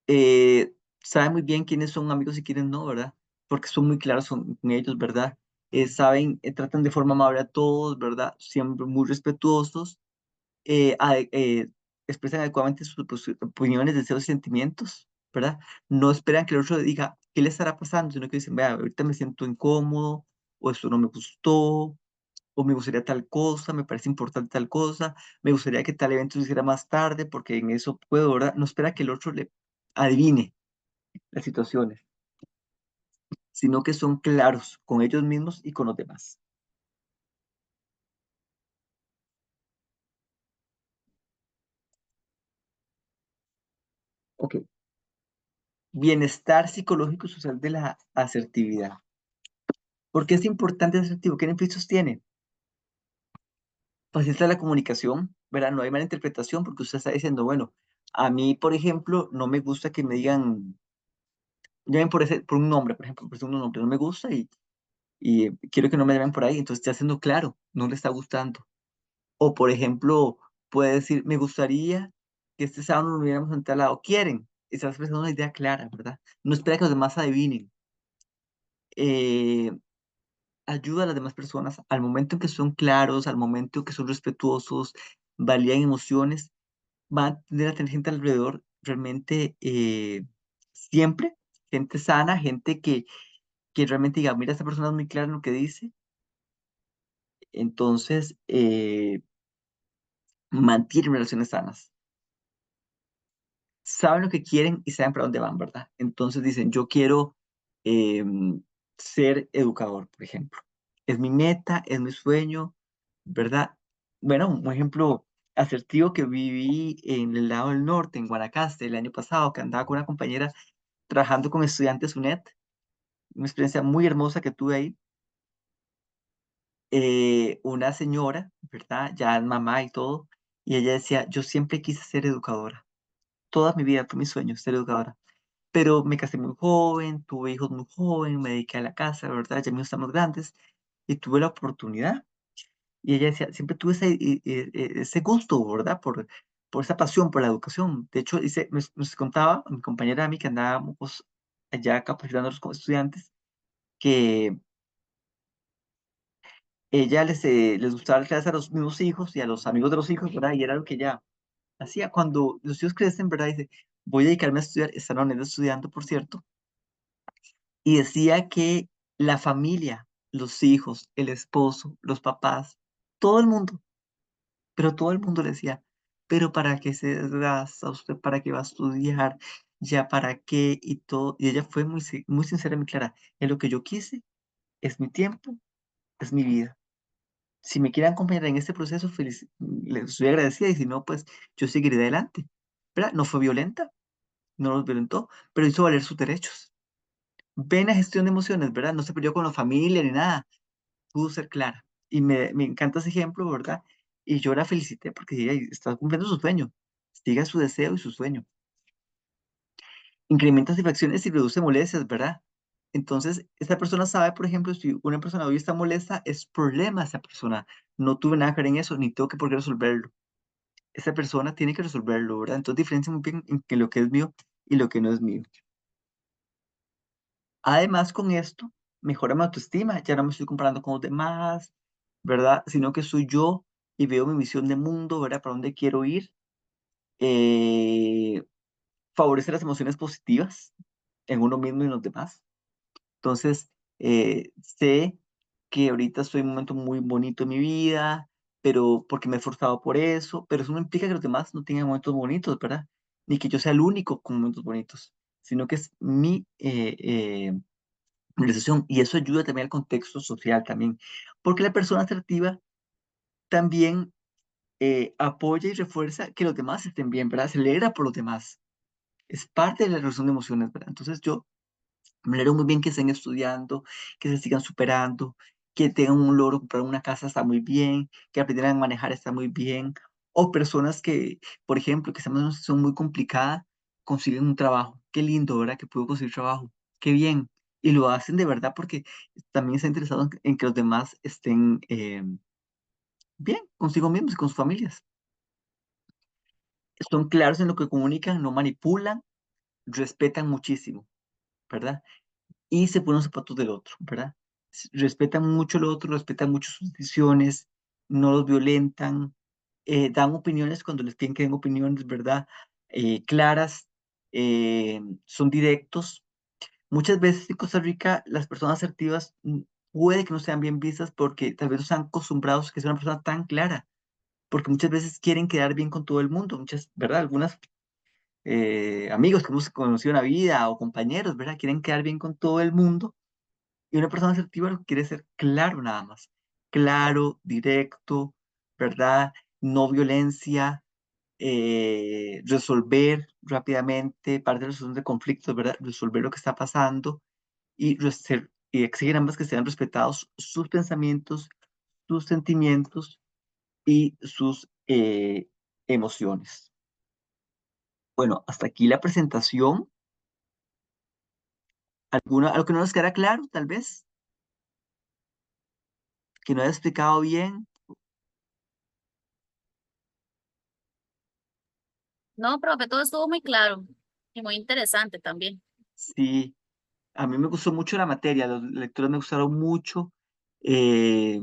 Saben muy bien quiénes son amigos y quiénes no, ¿verdad? Porque son muy claros con ellos, ¿verdad? Saben, tratan de forma amable a todos, ¿verdad? Siempre muy respetuosos eh, ade- eh, expresan adecuadamente sus opiniones, deseos y sentimientos, ¿verdad? No esperan que el otro le diga qué le estará pasando, sino que dicen, vea, ahorita me siento incómodo, o esto no me gustó, o me gustaría tal cosa, me parece importante tal cosa, me gustaría que tal evento se hiciera más tarde, porque en eso puedo, ¿verdad? No espera que el otro le adivine las situaciones, sino que son claros con ellos mismos y con los demás. Ok. Bienestar psicológico y social de la asertividad. ¿Por qué es importante el asertivo? ¿Qué beneficios tiene? Facilita la comunicación, ¿verdad? No hay mala interpretación porque usted está diciendo, bueno, a mí, por ejemplo, no me gusta que me digan, llamen por un nombre, por ejemplo, por un nombre, no me gusta y quiero que no me llamen por ahí, entonces está siendo claro, no le está gustando. O, por ejemplo, puede decir, me gustaría que este sábado nos hubiéramos en tal lado, quieren, está expresando una idea clara, ¿verdad? No espera que los demás adivinen. Eh, Ayuda a las demás personas al momento en que son claros, al momento en que son respetuosos, validan emociones, van a tener a tener gente alrededor realmente siempre, gente sana, gente que realmente diga, mira, esta persona es muy clara en lo que dice, entonces mantienen relaciones sanas. Saben lo que quieren y saben para dónde van, ¿verdad? Entonces dicen, yo quiero ser educador, por ejemplo. Es mi meta, es mi sueño, ¿verdad? Bueno, un ejemplo asertivo que viví en el lado del norte, en Guanacaste, el año pasado, que andaba con una compañera trabajando con estudiantes UNED, una experiencia muy hermosa que tuve ahí. Una señora, ¿verdad? Ya es mamá y todo, y ella decía, yo siempre quise ser educadora. Toda mi vida fue mi sueño ser educadora. Pero me casé muy joven, tuve hijos muy joven, me dediqué a la casa, ¿verdad? Ya mis hijos estamos grandes y tuve la oportunidad. Y ella decía, siempre tuve ese gusto, ¿verdad? Por esa pasión por la educación. De hecho, nos contaba mi compañera a mí que andábamos allá capacitándonos como estudiantes, que ella les gustaba dar clases a los mismos hijos y a los amigos de los hijos, ¿verdad? Y era lo que ella hacía. Cuando los hijos crecen, ¿verdad? Dice, voy a dedicarme a estudiar, está en la universidad estudiando, por cierto, y decía que la familia, los hijos, el esposo, los papás, todo el mundo, pero todo el mundo le decía, pero ¿para qué se desgasta usted? ¿Para qué va a estudiar? ¿Ya para qué? Y todo. Y ella fue muy sincera y muy clara. En lo que yo quise, es mi tiempo, es mi vida. Si me quieren acompañar en este proceso, feliz, les estoy agradecida y si no, pues yo seguiré adelante. ¿Verdad? No fue violenta, no los violentó, pero hizo valer sus derechos. Ven la gestión de emociones, ¿verdad? No se peleó con la familia ni nada, pudo ser clara. Y me encanta ese ejemplo, ¿verdad? Y yo la felicité porque ella está cumpliendo su sueño. Siga su deseo y su sueño. Incrementa satisfacciones y reduce molestias, ¿verdad? Entonces, esta persona sabe, por ejemplo, si una persona hoy está molesta, es problema de esa persona. No tuve nada que ver en eso, ni tengo que por qué resolverlo. Esa persona tiene que resolverlo, ¿verdad? Entonces, diferencia muy bien en que lo que es mío y lo que no es mío. Además, con esto, mejora mi autoestima. Ya no me estoy comparando con los demás, ¿verdad? Sino que soy yo y veo mi visión de mundo, ¿verdad? Para dónde quiero ir. Eh, Favorece las emociones positivas en uno mismo y en los demás. Entonces, sé que ahorita estoy en un momento muy bonito en mi vida, pero porque me he esforzado por eso, pero eso no implica que los demás no tengan momentos bonitos, ¿verdad? Ni que yo sea el único con momentos bonitos, sino que es mi realización y eso ayuda también al contexto social también, porque la persona asertiva también apoya y refuerza que los demás estén bien, ¿verdad? Se alegra por los demás. Es parte de la resolución de emociones, ¿verdad? Entonces yo me alegro muy bien que estén estudiando, que se sigan superando, que tengan un logro, comprar una casa está muy bien, que aprendieran a manejar está muy bien. O personas que, por ejemplo, que están en una situación muy complicada, consiguen un trabajo. Qué lindo, ¿verdad? Que pudo conseguir trabajo. Qué bien. Y lo hacen de verdad porque también están interesados en que los demás estén bien consigo mismos y con sus familias. Son claros en lo que comunican, no manipulan, respetan muchísimo, ¿verdad? Y se ponen los zapatos del otro, ¿verdad? Respetan mucho al otro, respetan mucho sus decisiones, no los violentan, dan opiniones cuando les piden que den opiniones, ¿verdad? Claras, son directos. Muchas veces en Costa Rica las personas asertivas puede que no sean bien vistas porque tal vez no están acostumbrados a que sea una persona tan clara, porque muchas veces quieren quedar bien con todo el mundo, muchas, ¿verdad? Algunas amigos que hemos conocido en la vida o compañeros, ¿verdad? Quieren quedar bien con todo el mundo y una persona asertiva lo que quiere es ser claro nada más, claro, directo, ¿verdad? No violencia, resolver rápidamente, parte de la resolución de conflictos, ¿verdad? Resolver lo que está pasando y exigen ambas que sean respetados sus pensamientos, sus sentimientos y sus emociones. Bueno, hasta aquí la presentación. ¿Algo que no nos queda claro, tal vez? Que no haya explicado bien. No, profe, todo estuvo muy claro y muy interesante también. Sí, a mí me gustó mucho la materia, los lectores me gustaron mucho. eh,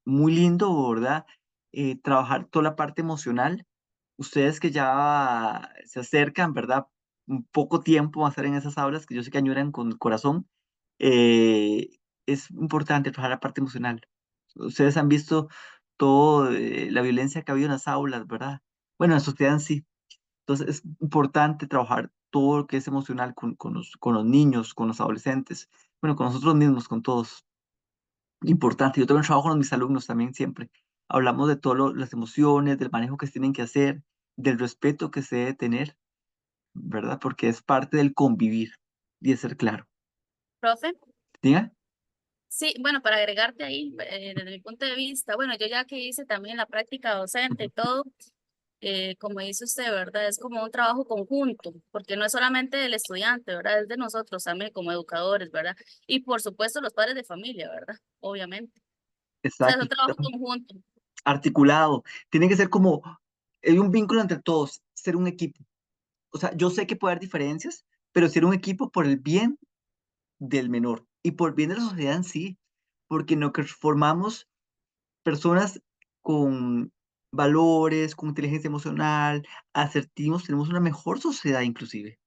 Muy lindo, ¿verdad? Trabajar toda la parte emocional. Ustedes que ya se acercan, ¿verdad? Un poco tiempo a estar en esas aulas, que yo sé que añoran con el corazón, eh, es importante trabajar la parte emocional. Ustedes han visto toda la violencia que ha habido en las aulas, ¿verdad? Bueno, en la sociedad en sí. Entonces es importante trabajar todo lo que es emocional con los niños, con los adolescentes, bueno, con nosotros mismos, con todos. Importante. Yo también trabajo con mis alumnos también siempre. Hablamos de todas las emociones, del manejo que se tienen que hacer, del respeto que se debe tener, ¿verdad? Porque es parte del convivir y de ser claro. Profe, ¿Diga? sí, bueno, para agregarte ahí, desde mi punto de vista, bueno, yo ya que hice también la práctica docente y todo, como dice usted, ¿verdad? Es como un trabajo conjunto, porque no es solamente del estudiante, ¿verdad? Es de nosotros también como educadores, ¿verdad? Y por supuesto los padres de familia, ¿verdad? Obviamente. O sea, es Exacto. un trabajo conjunto. Articulado. Tiene que ser como, hay un vínculo entre todos, ser un equipo. O sea, yo sé que puede haber diferencias, pero ser un equipo por el bien del menor y por el bien de la sociedad en sí, porque en lo que formamos personas con valores, con inteligencia emocional, asertivos, tenemos una mejor sociedad inclusive,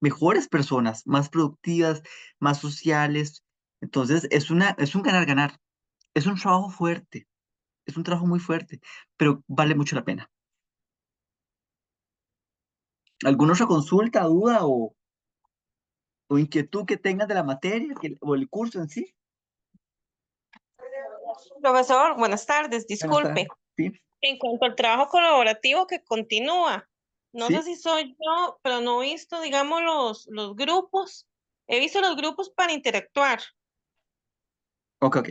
mejores personas, más productivas, más sociales. Entonces, es un ganar-ganar, es un trabajo fuerte, es un trabajo muy fuerte, pero vale mucho la pena. ¿Alguna otra consulta, duda o inquietud que tengas de la materia o el curso en sí? Profesor, buenas tardes. Buenas tardes. Disculpe. Sí, En cuanto al trabajo colaborativo que continúa, no sé sí, si soy yo, pero no he visto, digamos, los grupos. He visto los grupos para interactuar. ok, ok.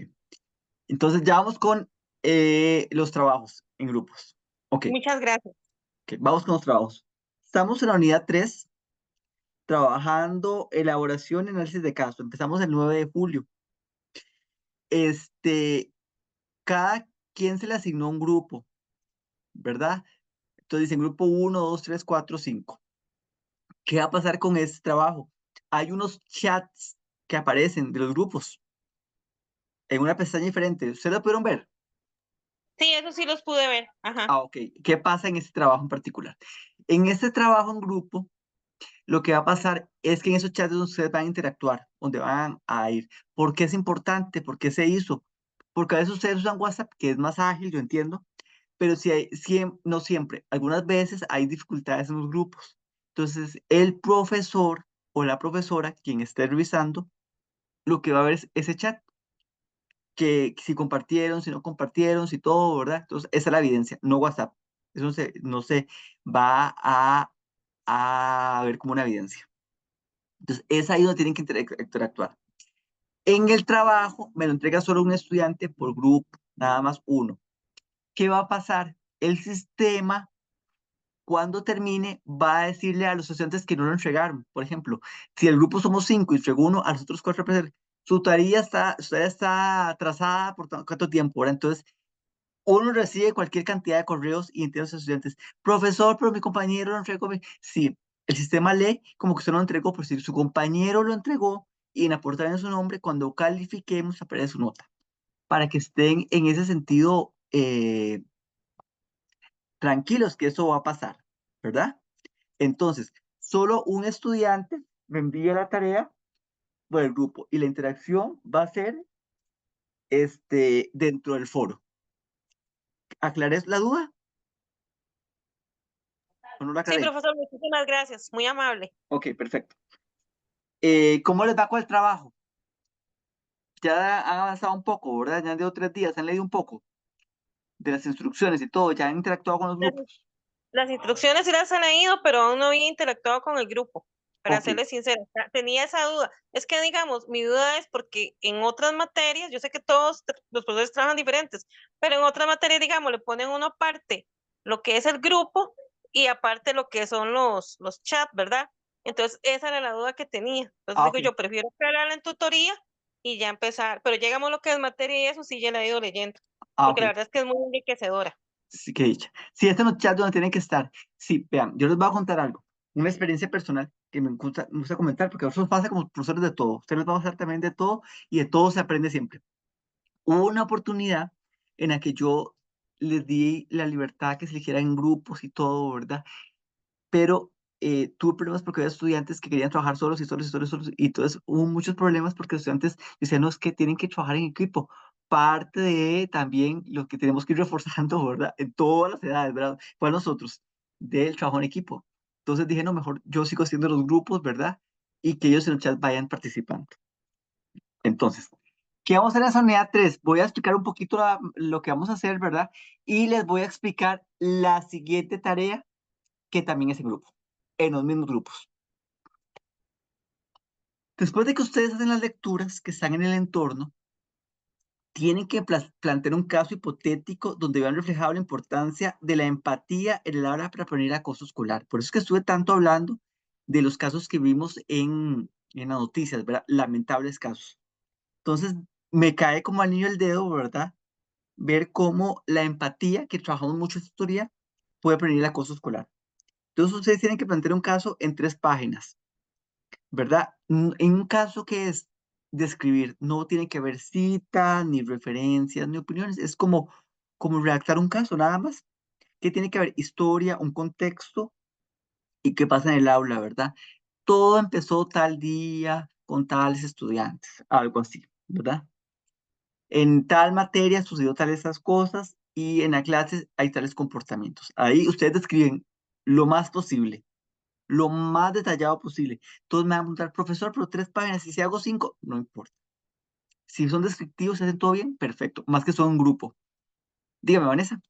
Entonces ya vamos con los trabajos en grupos. Ok, Muchas gracias. ok, vamos con los trabajos. Estamos en la unidad 3 trabajando elaboración y análisis de caso. Empezamos el 9 de julio. Este, cada quien se le asignó un grupo, ¿verdad? Entonces dicen grupo 1, 2, 3, 4, 5. ¿Qué va a pasar con este trabajo? Hay unos chats que aparecen de los grupos en una pestaña diferente. ¿Ustedes lo pudieron ver? Sí, eso sí los pude ver. Ajá. Ah, ok. ¿Qué pasa en este trabajo en particular? En este trabajo en grupo, lo que va a pasar es que en esos chats donde ustedes van a interactuar, donde van a ir. ¿Por qué es importante? ¿Por qué se hizo? Porque a veces ustedes usan WhatsApp, que es más ágil, yo entiendo, pero si hay, no siempre, algunas veces hay dificultades en los grupos. Entonces, el profesor o la profesora, quien esté revisando, lo que va a ver es ese chat, que si compartieron, si no compartieron, si todo, ¿verdad? Entonces, esa es la evidencia, no WhatsApp. Eso no se va a ver como una evidencia. Entonces, es ahí donde tienen que interactuar. En el trabajo, me lo entrega solo un estudiante por grupo, nada más uno. ¿Qué va a pasar? El sistema, cuando termine, va a decirle a los estudiantes que no lo entregaron. Por ejemplo, si el grupo somos 5 y entregó uno, a los otros 4 su tarea está atrasada por tanto tiempo, ¿verdad? Entonces, uno recibe cualquier cantidad de correos y entiende a los estudiantes, profesor, pero mi compañero lo entregó. Sí, el sistema lee como que usted no lo entregó, pero si su compañero lo entregó y en aportar en su nombre, cuando califiquemos aparece su nota, para que estén en ese sentido tranquilos que eso va a pasar, ¿verdad? Entonces, solo un estudiante me envía la tarea por el grupo y la interacción va a ser dentro del foro. ¿Aclaré la duda o no la Sí, aclaré? profesor, muchísimas gracias, muy amable. Ok, perfecto. ¿Cómo les va con el trabajo? Ya han avanzado un poco, ¿verdad? Ya han dado 3 días, han leído un poco de las instrucciones y todo, ya han interactuado con los Las, grupos. las instrucciones sí las han leído, pero aún no había interactuado con el grupo, para Ok, serles sincera. Tenía esa duda. Es que, digamos, mi duda es porque en otras materias, yo sé que todos los profesores trabajan diferentes, pero en otras materias, digamos, le ponen uno aparte lo que es el grupo y aparte lo que son los chats, ¿verdad? Entonces, esa era la duda que tenía. Entonces, digo, ok, yo prefiero esperar en tutoría y ya empezar. Pero llegamos a lo que es materia y eso sí ya la he ido leyendo, ok. porque la verdad es que es muy enriquecedora. Sí, qué dicha. Sí, este en los chats donde tienen que estar. Sí, vean, yo les voy a contar algo. Una experiencia personal que me gusta comentar, porque a nosotros pasa como profesores de todo. Ustedes les va a pasar también de todo y de todo se aprende siempre. Hubo una oportunidad en la que yo les di la libertad que se eligieran en grupos y todo, ¿verdad? Pero tuve problemas porque había estudiantes que querían trabajar solos y solos y solos y solos, y entonces hubo muchos problemas porque los estudiantes decían, no, es que tienen que trabajar en equipo. Parte de también lo que tenemos que ir reforzando, ¿verdad? En todas las edades, ¿verdad? Para nosotros, del trabajo en equipo. Entonces dije, no, mejor yo sigo haciendo los grupos, ¿verdad? Y que ellos en el chat vayan participando. Entonces, ¿qué vamos a hacer en esa unidad 3? Voy a explicar un poquito lo que vamos a hacer, ¿verdad? Y les voy a explicar la siguiente tarea que también es en grupo, en los mismos grupos. Después de que ustedes hacen las lecturas que están en el entorno, tienen que plantear un caso hipotético donde vean reflejado la importancia de la empatía en el hora para prevenir acoso escolar. Por eso es que estuve tanto hablando de los casos que vimos en las noticias, ¿verdad? Lamentables casos. Entonces, me cae como al niño el dedo, ¿verdad? Ver cómo la empatía, que trabajamos mucho en esta teoría, puede prevenir el acoso escolar. Entonces, ustedes tienen que plantear un caso en 3 páginas. ¿Verdad? En un caso que es describir, no tiene que haber citas, ni referencias, ni opiniones, es como redactar un caso, nada más, que tiene que haber historia, un contexto y qué pasa en el aula, ¿verdad? Todo empezó tal día con tales estudiantes, algo así, ¿verdad? En tal materia sucedió tales esas cosas y en la clase hay tales comportamientos. Ahí ustedes describen lo más posible, lo más detallado posible. Todos me van a preguntar, profesor, pero 3 páginas, y si hago 5, no importa. Si son descriptivos, si hacen todo bien, perfecto. Más que son un grupo. Dígame, Vanessa.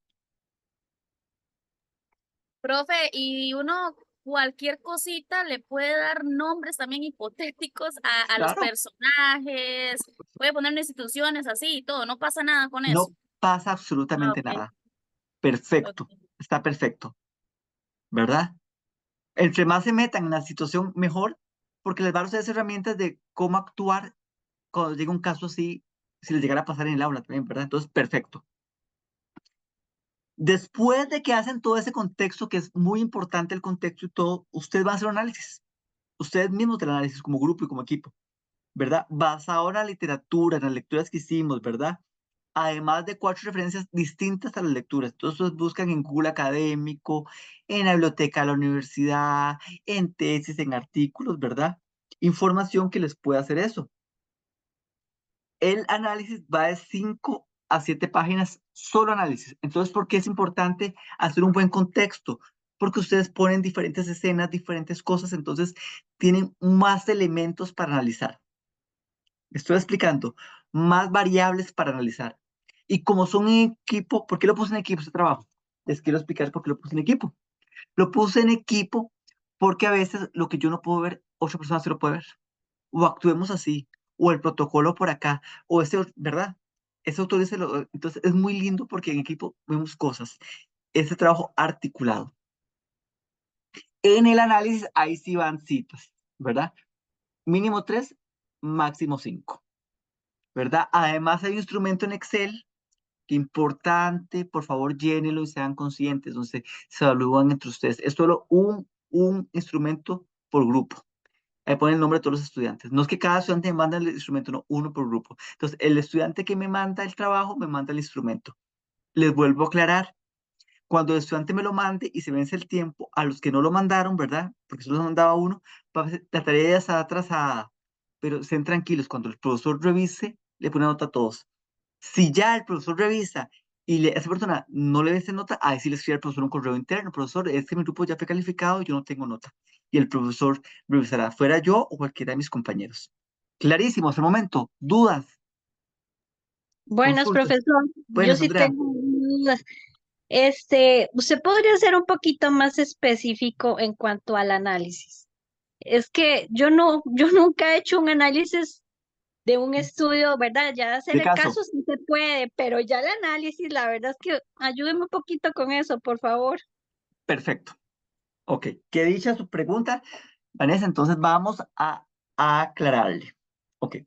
Profe, y uno cualquier cosita le puede dar nombres también hipotéticos a los Claro, personajes, puede poner instituciones así y todo, no pasa nada con eso. no pasa Ah, absolutamente ok, nada. Perfecto, ok. está perfecto, ¿verdad? Entre más se metan en la situación, mejor, porque les va a dar a ustedes herramientas de cómo actuar cuando llega un caso así, si les llegara a pasar en el aula también, ¿verdad? Entonces, perfecto. Después de que hacen todo ese contexto, que es muy importante el contexto y todo, ustedes van a hacer un análisis. Ustedes mismos del análisis como grupo y como equipo, ¿verdad? Basado en la literatura, en las lecturas que hicimos, ¿verdad? Además de 4 referencias distintas a las lecturas. Entonces buscan en Google Académico, en la biblioteca de la universidad, en tesis, en artículos, ¿verdad? Información que les pueda hacer eso. El análisis va de 5 a 7 páginas, solo análisis. Entonces, ¿por qué es importante hacer un buen contexto? Porque ustedes ponen diferentes escenas, diferentes cosas, entonces tienen más elementos para analizar. Estoy explicando, más variables para analizar. Y como son en equipo, ¿por qué lo puse en equipo este trabajo? Les quiero explicar por qué lo puse en equipo. Lo puse en equipo porque a veces lo que yo no puedo ver, otra persona se lo puede ver. O actuemos así, o el protocolo por acá, o ¿verdad? Ese autor dice entonces es muy lindo porque en equipo vemos cosas. Este trabajo articulado. En el análisis, ahí sí van citas, ¿verdad? Mínimo 3, máximo 5. ¿Verdad? Además hay un instrumento en Excel que importante, por favor llénenlo y sean conscientes, entonces se evalúan entre ustedes. Es solo un instrumento por grupo. Ahí ponen el nombre de todos los estudiantes. No es que cada estudiante me manda el instrumento, no, uno por grupo. Entonces, el estudiante que me manda el trabajo, me manda el instrumento. Les vuelvo a aclarar, cuando el estudiante me lo mande y se vence el tiempo, a los que no lo mandaron, ¿verdad? Porque solo mandaba uno, la tarea ya está atrasada, pero estén tranquilos, cuando el profesor revise, le pone nota a todos. Si ya el profesor revisa y a esa persona no le esa nota, ahí sí le escribe al profesor un correo interno: profesor, mi grupo ya fue calificado, yo no tengo nota. Y el profesor revisará, fuera yo o cualquiera de mis compañeros. Clarísimo hasta el momento. ¿Dudas? Buenas, Consultas. profesor. Yo Buenas, sí Andrea. tengo dudas. ¿Usted podría ser un poquito más específico en cuanto al análisis? Es que yo nunca he hecho un análisis de un estudio, ¿verdad? Ya hacer De el caso. caso sí se puede, pero ya el análisis, la verdad es que ayúdeme un poquito con eso, por favor. Perfecto. Ok. Que dicha su pregunta, Vanessa, entonces vamos a aclararle. Ok.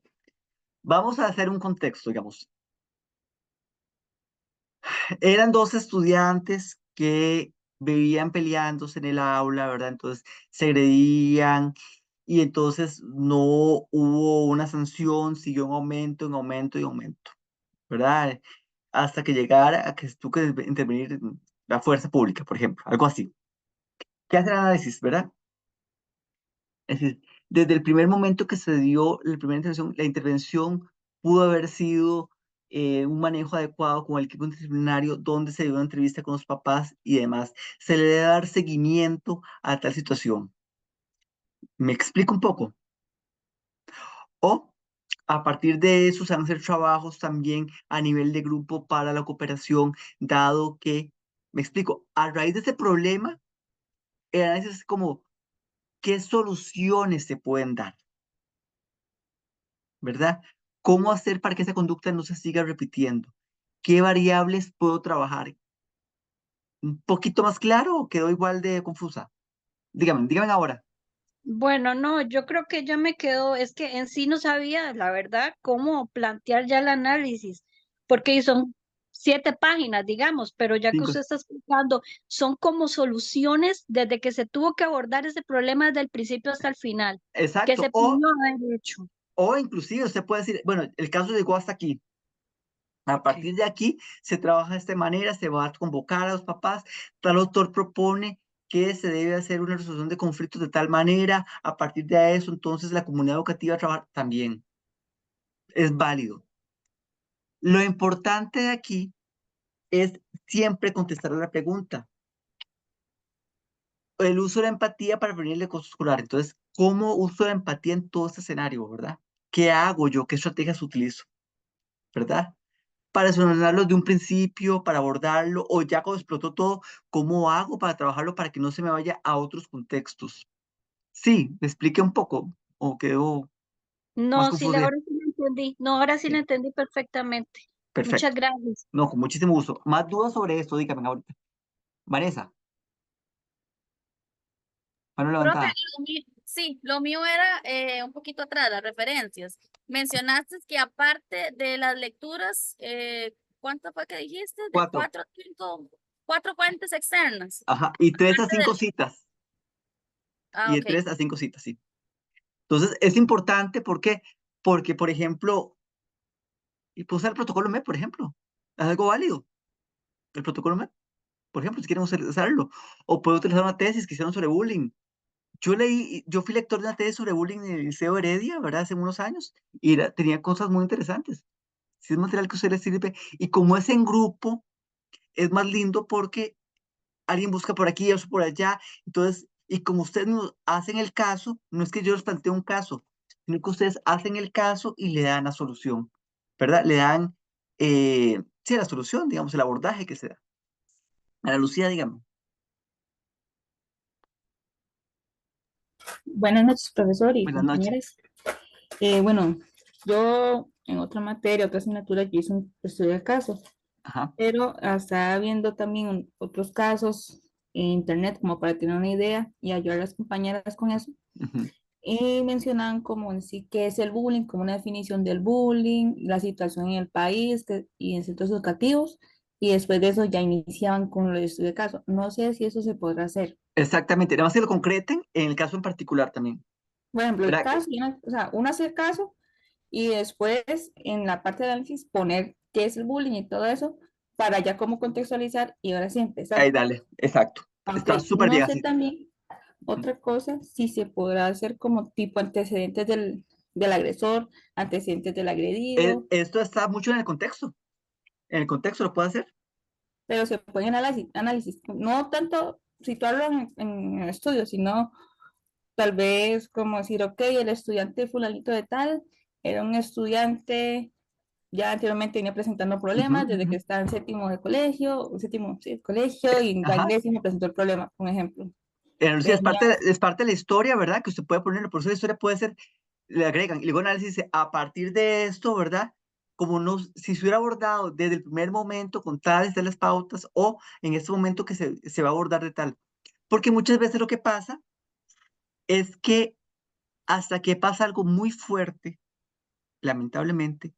Vamos a hacer un contexto, digamos. Eran dos estudiantes que vivían peleándose en el aula, ¿verdad? Entonces se agredían y entonces no hubo una sanción, siguió en aumento, en aumento y aumento, ¿verdad? Hasta que llegara a que tuvo que intervenir la fuerza pública, por ejemplo, algo así. ¿Qué hace el análisis, verdad? Es decir, desde el primer momento que se dio la intervención pudo haber sido un manejo adecuado con el equipo disciplinario, donde se dio una entrevista con los papás y demás. Se le debe dar seguimiento a tal situación. ¿Me explico un poco? O a partir de eso se van a hacer trabajos también a nivel de grupo para la cooperación, dado que, me explico, a raíz de ese problema, el análisis es como, ¿qué soluciones se pueden dar? ¿Verdad? ¿Cómo hacer para que esa conducta no se siga repitiendo? ¿Qué variables puedo trabajar? ¿Un poquito más claro o quedó igual de confusa? Díganme ahora. Bueno, no, yo creo que ya me quedó, es que en sí no sabía, la verdad, cómo plantear ya el análisis, porque son 7 páginas, digamos, pero ya que Cinco. usted está explicando, son como soluciones desde que se tuvo que abordar ese problema desde el principio hasta el final, que Exacto. se pudo haber hecho. O inclusive usted puede decir, bueno, el caso llegó hasta aquí. A Ok. partir de aquí se trabaja de esta manera, se va a convocar a los papás, tal autor propone que se debe hacer una resolución de conflictos de tal manera, a partir de eso, entonces la comunidad educativa trabaja también, es válido. Lo importante de aquí es siempre contestar a la pregunta. El uso de la empatía para prevenir el acoso escolar. Entonces, ¿cómo uso la empatía en todo este escenario, verdad? ¿Qué hago yo? ¿Qué estrategias utilizo? ¿Verdad? Para solucionarlo de un principio, para abordarlo, o ya cuando explotó todo, ¿cómo hago para trabajarlo para que no se me vaya a otros contextos? Sí, me expliqué un poco, o quedó más No, sí, confuso. ahora sí lo entendí. No, ahora sí lo Sí, entendí perfectamente. Muchas perfecto. gracias. No, con muchísimo gusto. Más dudas sobre esto, dígame ahorita. Vanessa, mano Profe, levantada. sí, lo mío era un poquito atrás, las referencias. Mencionaste que aparte de las lecturas, ¿cuánto fue que dijiste? De 4. cuatro fuentes externas. Ajá. Y 3 a Aparte 5 del, citas. ah, Y de ok. 3 a 5 citas, sí. Entonces, es importante, ¿por qué? Porque, por ejemplo, y puedo usar el protocolo MEP, por ejemplo. Es algo válido. El protocolo MEP, por ejemplo, si quieren usarlo. O puedo utilizar una tesis que hicieron sobre bullying. Yo fui lector de una tesis sobre bullying en el Liceo Heredia, ¿verdad? Hace unos años. Y tenía cosas muy interesantes. Si es material que a usted le sirve. Y como es en grupo, es más lindo porque alguien busca por aquí, otro por allá. Entonces, y como ustedes nos hacen el caso, no es que yo les plantee un caso, sino que ustedes hacen el caso y le dan la solución, ¿verdad? Le dan, sí, la solución, digamos, el abordaje que se da. Ana Lucía, digamos. Buenas noches, profesor y Buenas noches. compañeras. Bueno, yo en otra materia, otra asignatura, yo hice un estudio de casos, Ajá. pero estaba viendo también otros casos en internet como para tener una idea y ayudar a las compañeras con eso. Ujú. Y mencionaban como en sí qué es el bullying, como una definición del bullying, la situación en el país y en centros educativos, y después de eso ya iniciaban con el estudio de caso. No sé si eso se podrá hacer. Exactamente. Nada más que lo concreten en el caso en particular también. Por ejemplo, el ¿Verdad? caso, o sea, uno hace el caso y después en la parte de análisis poner qué es el bullying y todo eso, para ya como contextualizar y ahora sí Ahí empezar. dale, exacto. Ok, Está súper no bien sé así. también otra cosa, si se podrá hacer como tipo antecedentes del agresor, antecedentes del agredido, Esto está mucho en el contexto. En el contexto lo puede hacer. pero se puede análisis, no tanto situarlo en el estudio, sino tal vez como decir, ok, el estudiante fulanito de tal era un estudiante, ya anteriormente venía presentando Ujú, problemas desde ujú. que estaba en séptimo de colegio, o séptimo, sí, de colegio, y ya en Ajá. décimo presentó el problema, un ejemplo. Sí, Venía, es parte de la historia, ¿verdad? Que usted puede ponerlo. Por eso la historia puede ser, le agregan. Y luego análisis dice, a partir de esto, ¿verdad? Como no, si se hubiera abordado desde el primer momento con tales de las pautas o en este momento que se va a abordar de tal. Porque muchas veces lo que pasa es que hasta que pasa algo muy fuerte, lamentablemente,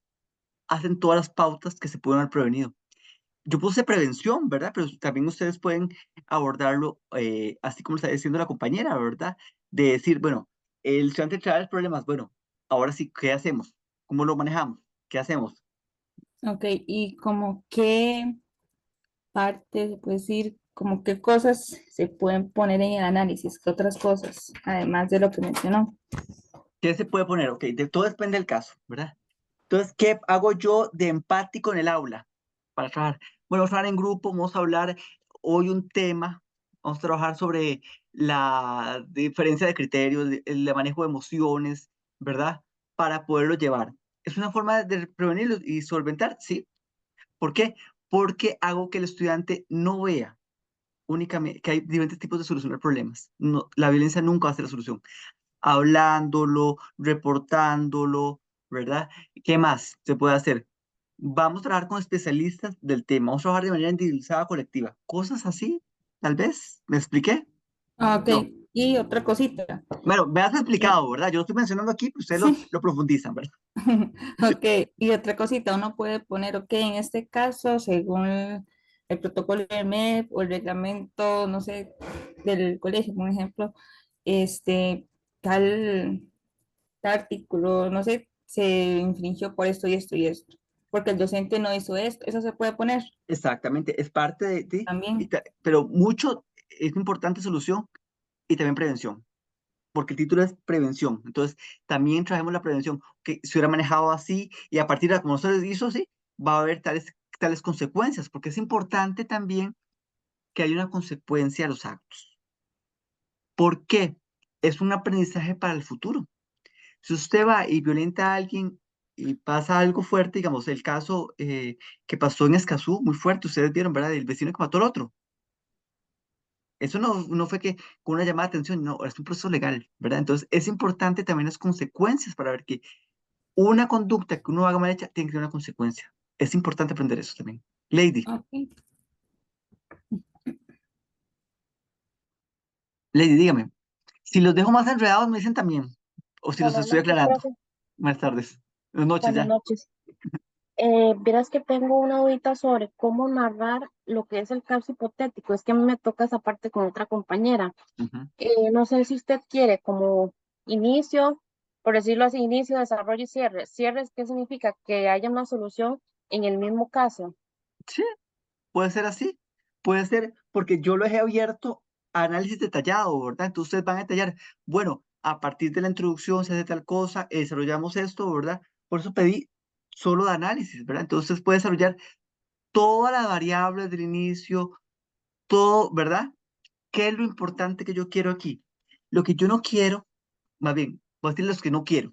hacen todas las pautas que se pueden haber prevenido. Yo puse prevención, ¿verdad? Pero también ustedes pueden abordarlo, así como está diciendo la compañera, ¿verdad? De decir, bueno, el estudiante trae los problemas, bueno, ahora sí, ¿qué hacemos? ¿Cómo lo manejamos? ¿Qué hacemos? ok, y como qué parte, se puede decir, como qué cosas se pueden poner en el análisis, qué otras cosas, además de lo que mencionó. ¿Qué se puede poner? Ok, de todo depende del caso, ¿verdad? Entonces, ¿qué hago yo de empático en el aula para trabajar? Bueno, vamos a trabajar en grupo, vamos a hablar hoy un tema, vamos a trabajar sobre la diferencia de criterios, el manejo de emociones, ¿verdad? Para poderlo llevar. ¿Es una forma de prevenirlo y solventar? Sí. ¿Por qué? Porque hago que el estudiante no vea únicamente que hay diferentes tipos de solucionar problemas. No, la violencia nunca va a ser la solución. Hablándolo, reportándolo, ¿verdad? ¿Qué más se puede hacer? Vamos a trabajar con especialistas del tema, vamos a trabajar de manera individualizada, colectiva. Cosas así, tal vez. ¿Me expliqué? Ah, ok, No. y otra cosita. Bueno, me has eh, explicado, ¿verdad? Yo lo estoy mencionando aquí, pero ustedes sí, lo profundizan, ¿verdad? ok, y otra cosita, uno puede poner, ok, en este caso, según el protocolo del MEP o el reglamento, no sé, del colegio, por ejemplo, este, tal, tal artículo, no sé, se infringió por esto y esto y esto, porque el docente no hizo esto, eso se puede poner Exactamente, es parte también. pero mucho es importante solución y también prevención, porque el título es prevención. Entonces, también traemos la prevención, que se hubiera manejado así y a partir de como se hizo así, va a haber tales consecuencias, porque es importante también que haya una consecuencia a los actos. ¿Por qué? Es un aprendizaje para el futuro. Si usted va y violenta a alguien y pasa algo fuerte, digamos, el caso que pasó en Escazú, muy fuerte, ustedes vieron, ¿verdad? El vecino que mató al otro. Eso no fue que con una llamada de atención, no, es un proceso legal, ¿verdad? Entonces, es importante también las consecuencias para ver que una conducta que uno haga mal hecha tiene que tener una consecuencia. Es importante aprender eso también. Lady, Ok. Lady, dígame. Si los dejo más enredados, me dicen también. O si los Buenas estoy noches, aclarando. profe. Buenas tardes. Buenas noches Buenas ya. noches. Verás que tengo una dudita sobre cómo narrar lo que es el caso hipotético. Es que a mí me toca esa parte con otra compañera. Ujú. No sé si usted quiere como inicio, por decirlo así, inicio, desarrollo y cierre. Cierres, ¿qué significa? Que haya una solución en el mismo caso. Sí, puede ser así. Puede ser porque yo lo he abierto a análisis detallado, ¿verdad? Entonces ustedes van a detallar, bueno, a partir de la introducción se hace tal cosa, desarrollamos esto, ¿verdad? Por eso pedí solo de análisis, ¿verdad? Entonces puede desarrollar todas las variables del inicio, todo, ¿verdad? ¿Qué es lo importante que yo quiero aquí? Lo que yo no quiero, más bien, voy a decir los que no quiero,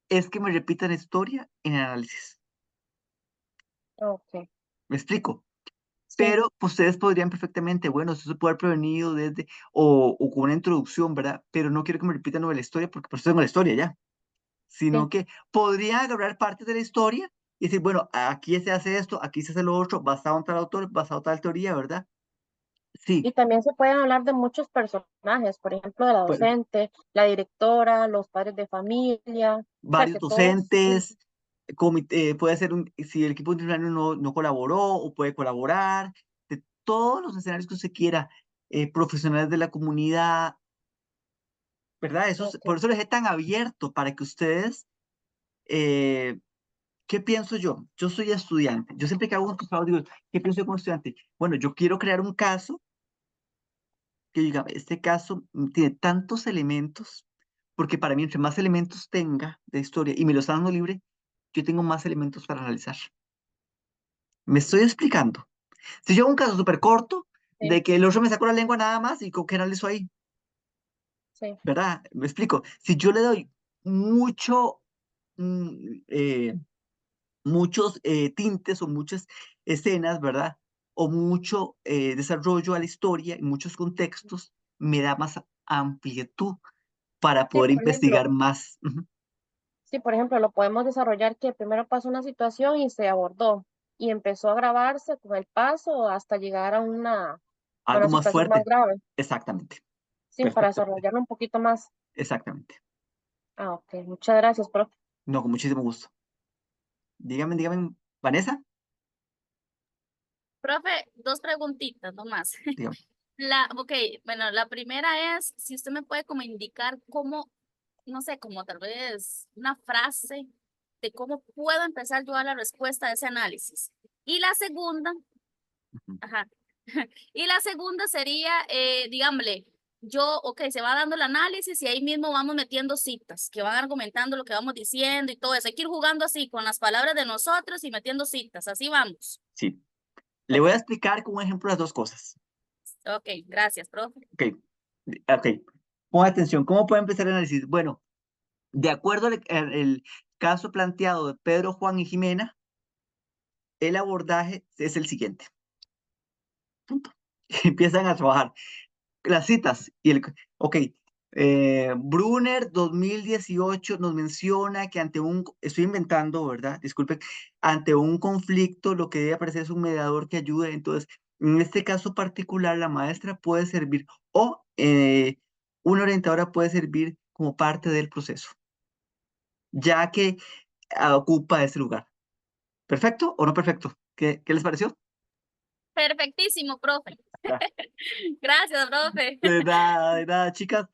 es que me repitan la historia en análisis. Ok, ¿Me explico? sí. Pero pues, ustedes podrían perfectamente, bueno, eso se puede haber prevenido desde, o con una introducción, ¿verdad? Pero no quiero que me repitan lo de la historia porque por eso tengo la historia ya, sino Sí. que podría agarrar partes de la historia y decir, bueno, aquí se hace esto, aquí se hace lo otro, basado en tal autor, basado en tal teoría, ¿verdad? Sí, Y también se pueden hablar de muchos personajes, por ejemplo, de la pues, docente, la directora, los padres de familia, o sea, varios que todos, docentes, puede ser si el equipo disciplinario no colaboró o puede colaborar, de todos los escenarios que usted quiera, profesionales de la comunidad, ¿verdad? ok, Por eso lo dejé tan abierto para que ustedes eh, ¿Qué pienso yo? Yo soy estudiante. Yo siempre que hago un trabajo digo, ¿qué pienso yo como estudiante? Bueno, yo quiero crear un caso que diga, este caso tiene tantos elementos, porque para mí, entre más elementos tenga de historia y me lo está dando libre, yo tengo más elementos para analizar. Me estoy explicando. Si yo hago un caso súper corto, Sí, de que el otro me sacó la lengua nada más y con qué analizo ahí, sí. ¿verdad? Me explico. Si yo le doy mucho, mm, eh, muchos tintes o muchas escenas, ¿verdad? O mucho desarrollo a la historia y muchos contextos, me da más amplitud para Sí, poder por ejemplo, investigar más. Ujú. sí, por ejemplo, lo podemos desarrollar que primero pasó una situación y se abordó y empezó a agravarse con el paso hasta llegar a Algo una más situación más fuerte. grave. Exactamente. Sí, para Perfecto. desarrollarlo un poquito más. Exactamente. Ah, ok. Muchas gracias, profe. No, con muchísimo gusto. Dígame, dígame, Vanessa, Profe, dos preguntitas nomás. dígame. Ok, bueno, la primera es si usted me puede como indicar cómo, no sé, como tal vez una frase de cómo puedo empezar yo a la respuesta a ese análisis. Y la segunda, Ujú. ajá, y la segunda sería, digámosle, yo, ok, se va dando el análisis y ahí mismo vamos metiendo citas que van argumentando lo que vamos diciendo y todo eso. Hay que ir jugando así con las palabras de nosotros y metiendo citas, así vamos. Sí. Le Ok, voy a explicar con un ejemplo las dos cosas. ok, gracias, profe. Ok. Ok. Ponga atención. ¿Cómo puede empezar el análisis? Bueno, de acuerdo al caso planteado de Pedro, Juan y Jimena, el abordaje es el siguiente. Punto. Empiezan a trabajar. Las citas ok, Brunner 2018 nos menciona que ante estoy inventando, ¿verdad? Disculpe, ante un conflicto lo que debe aparecer es un mediador que ayude. Entonces, en este caso particular, la maestra puede servir o una orientadora puede servir como parte del proceso, ya que ocupa ese lugar. ¿Perfecto o no perfecto? ¿Qué les pareció? Perfectísimo, profe. Gracias, profe. De nada, chicas.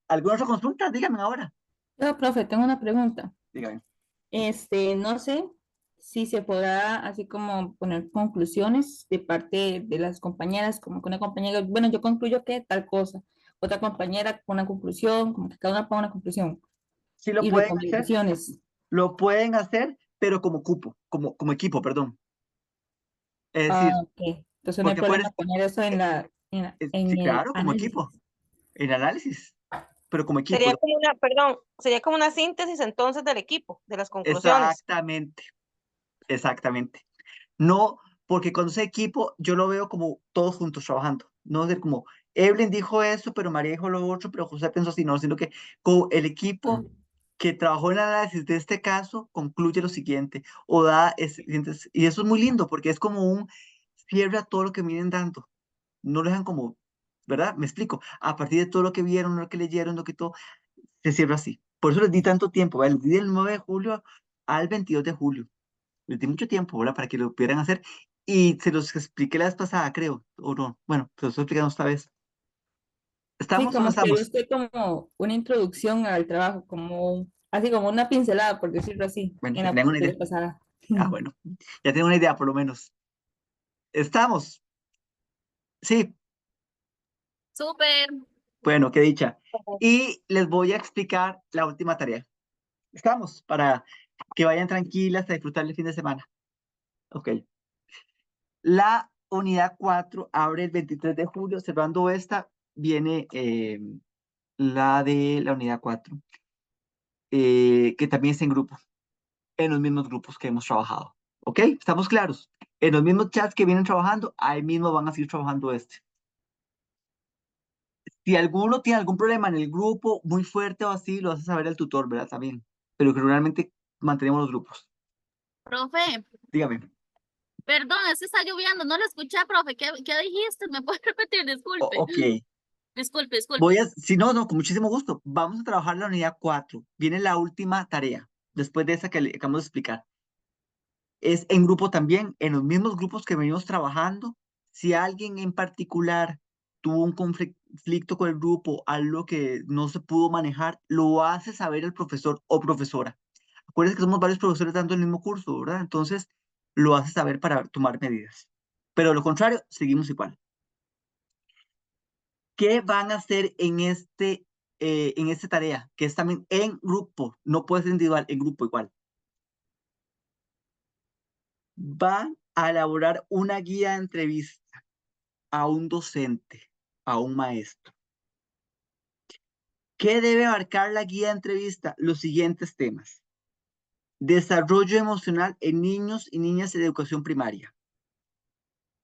¿Alguna otra consulta? Díganme ahora. Yo, profe, tengo una pregunta. Díganme. No sé si se podrá así como poner conclusiones de parte de las compañeras, como que una compañera, bueno, yo concluyo que tal cosa, otra compañera con una conclusión, como que cada una ponga una conclusión Sí y recomendaciones. lo pueden hacer, pero como cupo, como equipo, perdón. Es Ah, decir, ok. Entonces no hay porque problema acuérdense, poner eso en en sí, el claro, como equipo, análisis. en análisis, pero como equipo. Sería como una, perdón, sería como una síntesis entonces del equipo, de las conclusiones. Exactamente, exactamente. No, porque cuando es equipo, yo lo veo como todos juntos trabajando. No es como, Evelyn dijo eso, pero María dijo lo otro, pero José pensó así, no, sino que como el equipo que trabajó en el análisis de este caso concluye lo siguiente, o da, y eso es muy lindo, porque es como un cierre a todo lo que vienen dando. No lo dejan como, ¿verdad? Me explico. A partir de todo lo que vieron, lo que leyeron, lo que todo, se cierra así. Por eso les di tanto tiempo, ¿verdad? Les di del 9 de julio al 22 de julio. Les di mucho tiempo, ¿verdad? Para que lo pudieran hacer. Y se los expliqué la vez pasada, creo, o no. Bueno, se los estoy explicando esta vez. Sí, ¿Estamos o no como que estamos? usted como una introducción al trabajo, como así como una pincelada, por decirlo así, Bueno, en ya la tengo una idea. vez pasada. Ah, bueno, ya tengo una idea, por lo menos. ¿Estamos? Sí, Súper. bueno, qué dicha. Y les voy a explicar la última tarea. ¿Estamos? Para que vayan tranquilas a disfrutar el fin de semana. Ok. La unidad 4 abre el 23 de julio. Cerrando esta, viene la de la unidad 4, que también es en grupo, en los mismos grupos que hemos trabajado. ¿Ok? ¿Estamos claros? En los mismos chats que vienen trabajando, ahí mismo van a seguir trabajando este. Si alguno tiene algún problema en el grupo muy fuerte o así, lo hace saber el tutor, ¿verdad? También. Pero que realmente mantenemos los grupos. Profe, Dígame. perdón, es que está lloviendo, no lo escuché, profe. ¿Qué dijiste? ¿Me puede repetir? Disculpe. Ok. Disculpe, disculpe. Si no, no, con muchísimo gusto. Vamos a trabajar la unidad 4. Viene la última tarea, después de esa que le acabamos de explicar. Es en grupo también, en los mismos grupos que venimos trabajando. Si alguien en particular tuvo un conflicto con el grupo, algo que no se pudo manejar, lo hace saber el profesor o profesora. Acuérdense que somos varios profesores dando el mismo curso, ¿verdad? Entonces, lo hace saber para tomar medidas. Pero de lo contrario, seguimos igual. ¿Qué van a hacer en esta tarea? Que es también en grupo, no puede ser individual, en grupo igual. Van a elaborar una guía de entrevista a un docente, a un maestro. ¿Qué debe abarcar la guía de entrevista? Los siguientes temas. Desarrollo emocional en niños y niñas en educación primaria.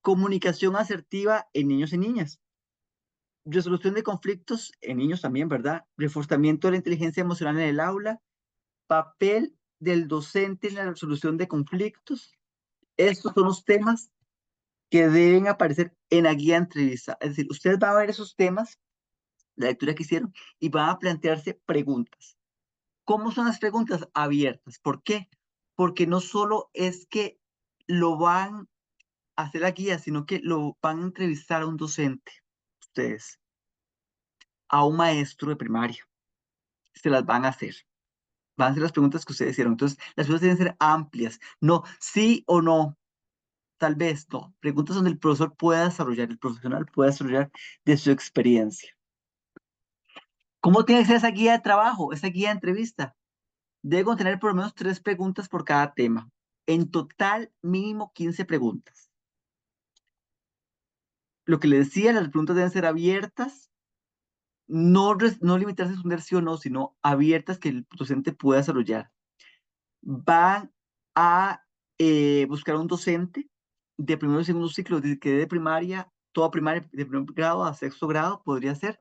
Comunicación asertiva en niños y niñas. Resolución de conflictos en niños también, ¿verdad? Reforzamiento de la inteligencia emocional en el aula. Papel del docente en la resolución de conflictos. Estos son los temas que deben aparecer en la guía de entrevista. Es decir, ustedes van a ver esos temas, la lectura que hicieron, y van a plantearse preguntas. ¿Cómo son las preguntas? Abiertas. ¿Por qué? Porque no solo es que lo van a hacer la guía, sino que lo van a entrevistar a un docente, ustedes, a un maestro de primaria. Se las van a hacer. Van a ser las preguntas que ustedes hicieron. Entonces, las preguntas deben ser amplias. No, sí o no. Tal vez no. Preguntas donde el profesor pueda desarrollar, el profesional pueda desarrollar de su experiencia. ¿Cómo tiene que ser esa guía de trabajo, esa guía de entrevista? Debe contener por lo menos 3 preguntas por cada tema. En total, mínimo 15 preguntas. Lo que les decía, las preguntas deben ser abiertas, no limitarse a responder sí o no, sino abiertas que el docente pueda desarrollar. Van a buscar un docente de primero y segundo ciclo, que de primaria, toda primaria, de primer grado a sexto grado, podría ser.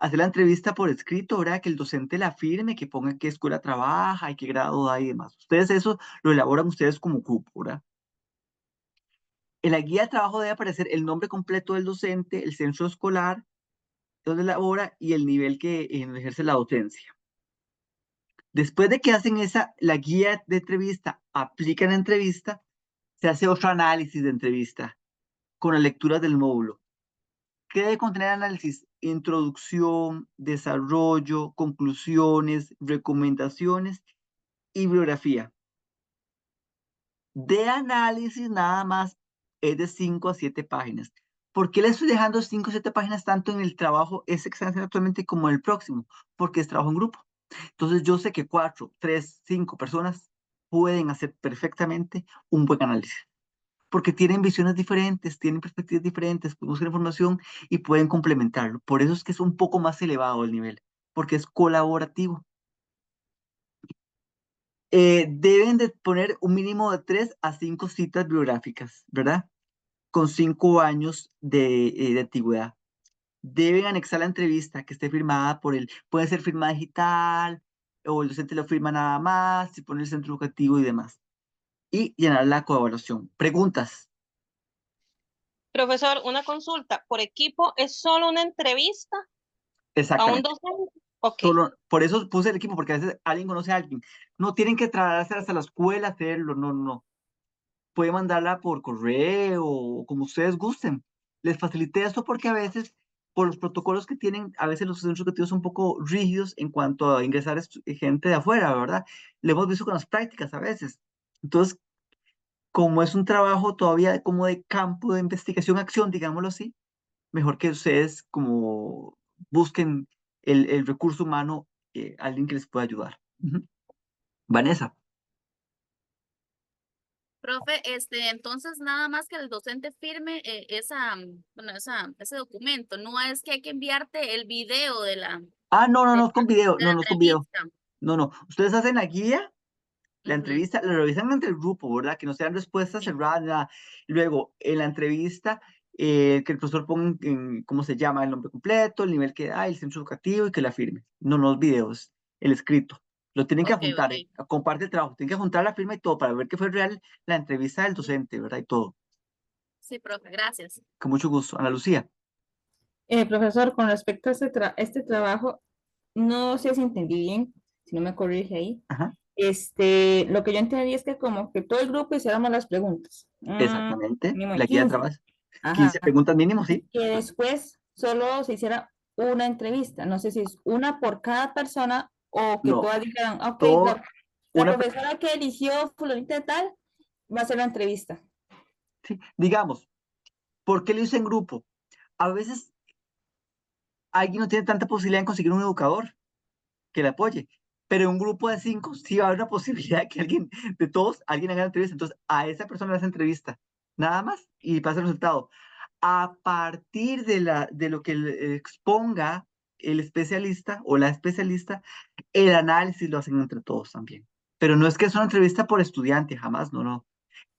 Hacer la entrevista por escrito, ¿verdad? Que el docente la firme, que ponga qué escuela trabaja y qué grado da y demás. Ustedes eso lo elaboran ustedes como grupo, ¿verdad? En la guía de trabajo debe aparecer el nombre completo del docente, el centro escolar, donde labora y el nivel que ejerce la docencia. Después de que hacen la guía de entrevista, aplican la entrevista, se hace otro análisis de entrevista con las lecturas del módulo. ¿Qué debe contener análisis? Introducción, desarrollo, conclusiones, recomendaciones y bibliografía. De análisis nada más es de 5 a 7 páginas. ¿Por qué le estoy dejando 5 o 7 páginas tanto en el trabajo ese que están haciendo actualmente como en el próximo? Porque es trabajo en grupo. Entonces yo sé que 4, 3, 5 personas pueden hacer perfectamente un buen análisis. Porque tienen visiones diferentes, tienen perspectivas diferentes, pueden buscar información y pueden complementarlo. Por eso es que es un poco más elevado el nivel, porque es colaborativo. Deben de poner un mínimo de 3 a 5 citas bibliográficas, ¿verdad? Con 5 años de antigüedad. Deben anexar la entrevista que esté firmada puede ser firma digital, o el docente lo firma nada más, si pone el centro educativo y demás. Y llenar la coevaluación. Preguntas. Profesor, una consulta. ¿Por equipo es solo una entrevista a un Exactamente. docente? Ok. Solo, por eso puse el equipo, porque a veces alguien conoce a alguien. No tienen que trasladarse hasta la escuela a hacerlo, no, no. Puede mandarla por correo o como ustedes gusten. Les facilité esto porque a veces, por los protocolos que tienen, a veces los centros educativos son un poco rígidos en cuanto a ingresar gente de afuera, ¿verdad? Lo hemos visto con las prácticas a veces. Entonces, como es un trabajo todavía como de campo de investigación, acción, digámoslo así, mejor que ustedes como busquen el recurso humano, alguien que les pueda ayudar. Ujú. Vanessa. Profe, entonces nada más que el docente firme ese documento, no es que hay que enviarte el video Ah, no, no, de no es con video, de la no, no es con video. entrevista. No, no. Ustedes hacen la guía, la Ujú, entrevista, la revisan entre el grupo, ¿verdad? Que no sean respuestas sí. cerradas, nada. Luego, en la entrevista, que el profesor ponga cómo se llama, el nombre completo, el nivel que da, el centro educativo y que la firme. No, no los videos, el escrito. Lo tienen que Ok, apuntar, ok. comparte el trabajo, tienen que juntar la firma y todo para ver que fue real la entrevista del docente, ¿verdad? Y todo. Sí, profe, gracias. Con mucho gusto. Ana Lucía. Profesor, con respecto a este trabajo, no sé si entendí bien, si no me corrige ahí. Ajá. Lo que yo entendí es que como que todo el grupo hiciéramos las preguntas. Exactamente. Mínimo de La guía de 15. trabajo. Ajá. 15 preguntas mínimo, Y sí. que después solo se hiciera una entrevista. No sé si es una por cada persona o que No, todas dijeran, ok, todo, La Una, profesora que eligió fulanita de tal va a hacer la entrevista. sí, digamos, ¿por qué lo hice en grupo? A veces alguien no tiene tanta posibilidad de conseguir un educador que le apoye, pero en un grupo de 5 sí va a haber una posibilidad de que alguien, de todos, alguien haga la entrevista. Entonces, a esa persona le hace entrevista, nada más, y pasa el resultado. A partir de lo que le exponga el especialista o la especialista, el análisis lo hacen entre todos también. Pero no es que es una entrevista por estudiante, jamás, no, no.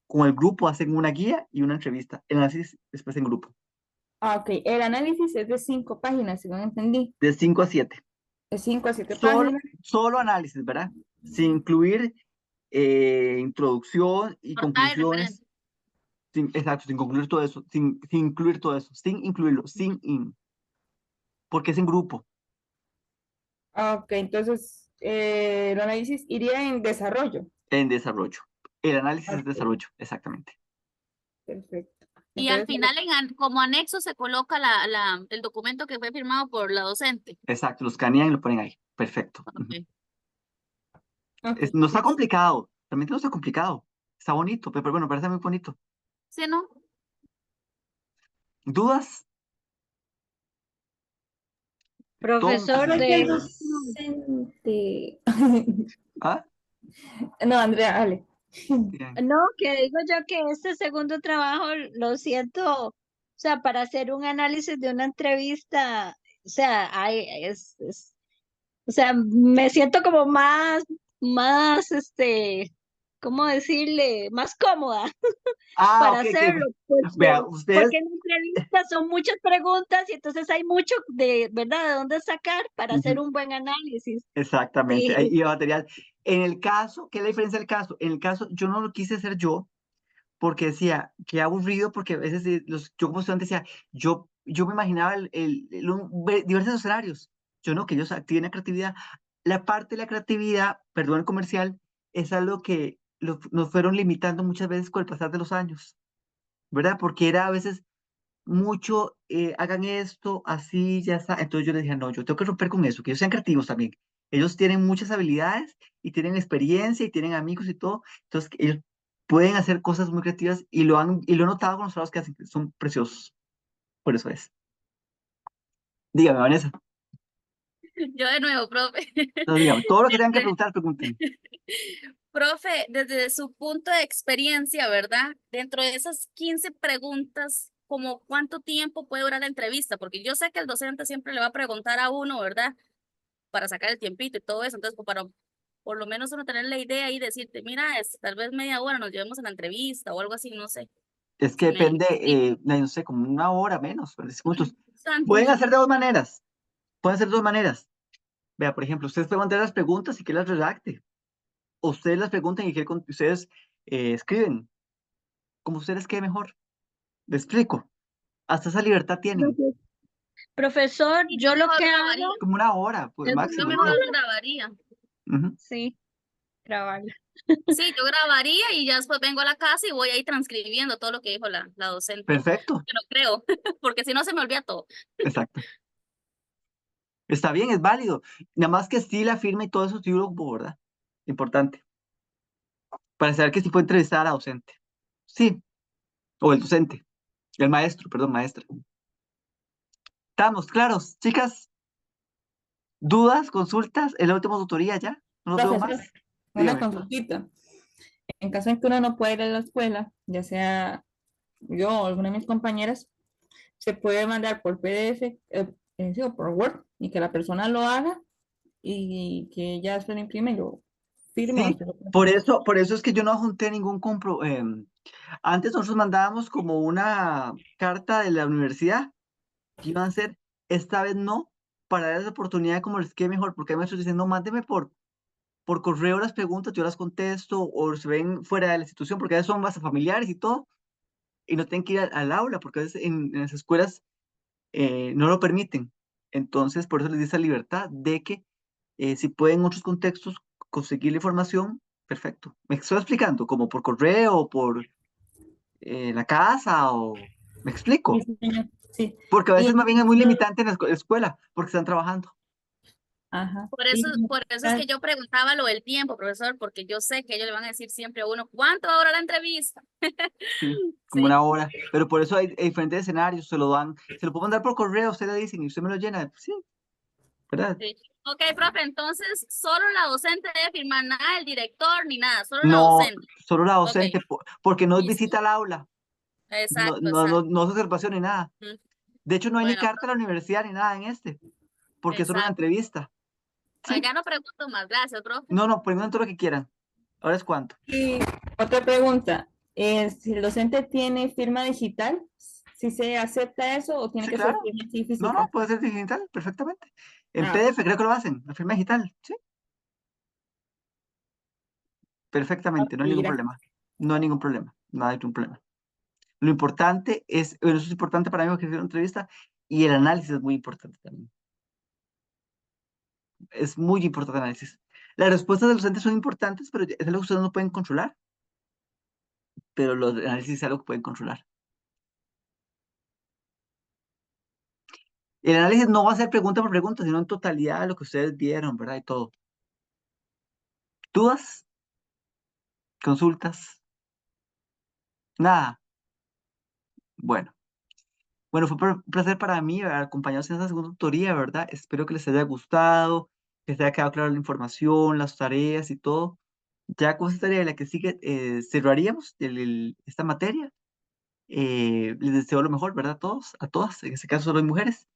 Con el grupo hacen una guía y una entrevista. El análisis después en grupo, Ah, ok. El análisis es de 5 páginas, según entendí. de 5 a 7. De 5 a 7 Solo, páginas. solo análisis, ¿verdad? Sin incluir introducción y Portada y conclusiones. referente. Exacto, sin concluir todo eso, sin incluir todo eso, sin incluirlo, porque es en grupo, Ah, ok, entonces el análisis iría en desarrollo. en desarrollo. El análisis es Ok, desarrollo, exactamente. perfecto. Y al Entonces, final, como anexo, se coloca el documento que fue firmado por la docente. Exacto, lo escanean y lo ponen ahí. Perfecto. Ujú. Ok. ok, No está listo. complicado, realmente no está complicado. Está bonito, pero bueno, parece muy bonito. ¿Sí, no? ¿Dudas? Profesor Ay, Entonces, el de, docente. ¿ah? No, Andrea, dale. Bien. no, que digo yo que este segundo trabajo lo siento, o sea, para hacer un análisis de una entrevista, o sea, o sea, me siento como ¿cómo decirle? Más cómoda Ah, para ok, hacerlo, vea, porque ustedes, en la entrevista son muchas preguntas y entonces hay mucho ¿verdad? De dónde sacar para hacer ujú, un buen análisis. exactamente, ahí Sí, iba material. En el caso, ¿qué es la diferencia del caso? En el caso, yo no lo quise hacer yo, porque decía, qué aburrido, porque a veces yo como estudiante decía, yo me imaginaba diversos escenarios. Yo no, que ellos activen la creatividad. La parte de la creatividad, perdón, el comercial, es algo que nos fueron limitando muchas veces con el pasar de los años, ¿verdad? Porque era a veces mucho, hagan esto, así, ya está. Entonces yo les dije, no, yo tengo que romper con eso, que ellos sean creativos también. Ellos tienen muchas habilidades y tienen experiencia y tienen amigos y todo. Entonces ellos pueden hacer cosas muy creativas y lo he notado con los trabajos que hacen, que son preciosos. Por eso es. Dígame, Vanessa. Yo de nuevo, profe. No, dígame, todo lo que tengan que Este, preguntar, pregunten. profe, desde su punto de experiencia, ¿verdad? Dentro de esas 15 preguntas, ¿como cuánto tiempo puede durar la entrevista? Porque yo sé que el docente siempre le va a preguntar a uno, ¿verdad? Para sacar el tiempito y todo eso. Entonces, pues, para por lo menos uno tener la idea y decirte, mira, tal vez media hora nos llevemos en la entrevista o algo así, no sé. Es que Si me depende, explico. no sé, como una hora menos, 45 minutos. Santo. Pueden hacer de dos maneras. Pueden hacer de dos maneras. Vea, por ejemplo, ustedes pueden mandar las preguntas y que las redacte. O ustedes las preguntan y que ustedes escriben. Como ustedes quede mejor. ¿Me explico? Hasta esa libertad tienen. profesor, Y yo yo lo mejor que hago grabaría. Como una hora, pues es Yo máximo, yo mejor creo. grabaría. Ujú. sí, trabajar. Sí, yo grabaría y ya después vengo a la casa y voy ahí transcribiendo todo lo que dijo la docente. Perfecto, Pero creo, porque si no se me olvida todo. exacto. Está bien, es válido. Nada más que sí la firma y todo eso, sí lo ocupo, ¿verdad? Importante. Para saber que sí puede entrevistar a la docente. Sí, o el docente. El maestro, perdón, maestra. ¿Estamos claros, chicas? ¿Dudas, consultas? ¿Es la última tutoría ya? ¿No los veo Profesor, más? una Dígame. consultita. En caso de que uno no pueda ir a la escuela, ya sea yo o alguna de mis compañeras, se puede mandar por PDF, sí, o por Word, y que la persona lo haga y que ya se lo imprime y lo firme o Sí, se lo... por eso es que yo no junté ningún antes nosotros mandábamos como una carta de la universidad que iban a hacer, esta vez no, para darles la oportunidad como les quede mejor, porque hay maestros dicen, no, mándeme por correo las preguntas, yo las contesto, o se ven fuera de la institución, porque a veces son más familiares y todo, y no tienen que ir al aula, porque a veces en las escuelas no lo permiten. Entonces, por eso les di esa libertad de que si pueden en otros contextos conseguir la información, perfecto. Me estoy explicando, como por correo, o por la casa, o... ¿Me Sí, explico? señor, sí. Porque a Y veces en más bien es muy caso, limitante en la escuela, porque están trabajando. Ajá. Por eso, Y por eso es que yo preguntaba lo del tiempo, profesor, porque yo sé que ellos le van a decir siempre a uno, ¿cuánto va a durar la entrevista? Sí, como Sí, una hora. Pero por eso hay diferentes escenarios, se lo dan, se lo puedo mandar por correo, usted le dicen y usted me lo llena. Pues sí, ¿verdad? sí. Ok, profe, entonces solo la docente debe firmar, nada el director ni nada, solo la No, docente. solo la Ok, docente, porque no es listo. visita al aula, Exacto, exacto. no es observación ni nada. Mm, De hecho, no hay ni Bueno, carta a la universidad ni nada en este, porque es solo una exacto. entrevista. Bueno, Sí, ya no pregunto más, gracias, profe. no, pregunten todo lo que quieran. Ahora es cuánto. y otra pregunta, si el docente tiene firma digital, ¿si se acepta eso o tiene Sí, que ser claro. firma así No, física? puede ser digital, perfectamente. En Ah, PDF creo que lo hacen, la firma digital. Sí, ok, perfectamente, no hay ningún gracias. problema. No hay ningún problema, no hay ningún problema. Lo importante es, bueno, eso es importante para mí porque es una entrevista y el análisis es muy importante también. Es muy importante el análisis. Las respuestas de los docentes son importantes, pero es algo que ustedes no pueden controlar, pero los análisis es algo que pueden controlar. El análisis no va a ser pregunta por pregunta, sino en totalidad de lo que ustedes vieron, ¿verdad? Y todo. ¿Dudas? ¿Consultas? Nada. Bueno. Bueno, fue un placer para mí acompañarlos en esta segunda tutoría, ¿verdad? Espero que les haya gustado, que les haya quedado clara la información, las tareas y todo. Ya con esta tarea de la que sigue, cerraríamos esta materia. Les deseo lo mejor, ¿verdad? A todos, a todas, en este caso solo hay mujeres.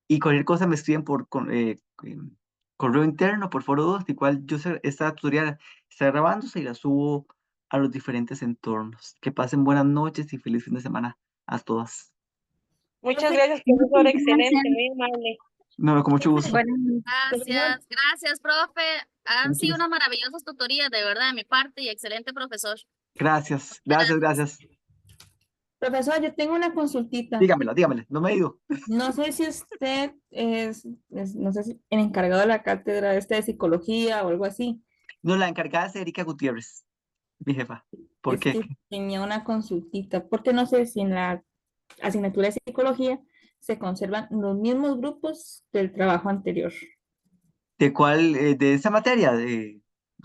Y cualquier cosa me escriben por correo interno, por foro 2, igual esta tutorial está grabándose y la subo a los diferentes entornos. Que pasen buenas noches y feliz fin de semana a todas. Muchas Profe, gracias, Muchas profesor, excelente, gracias. muy amable. No, con mucho profe, gusto. Bueno, profesor, Gracias, gracias, profe. Con Han mucho sido gusto. unas maravillosas tutorías, de verdad, de mi parte, y excelente profesor. Gracias, gracias, Gracias. gracias. profesor, yo tengo una consultita. Dígamela, no me he ido. No sé si usted no sé si el encargado de la cátedra de psicología o algo así. No, la encargada es Erika Gutiérrez, mi jefa. ¿Por Es qué? que tenía una consultita, porque no sé si en la asignatura de psicología se conservan los mismos grupos del trabajo anterior. ¿De cuál? ¿De esa materia?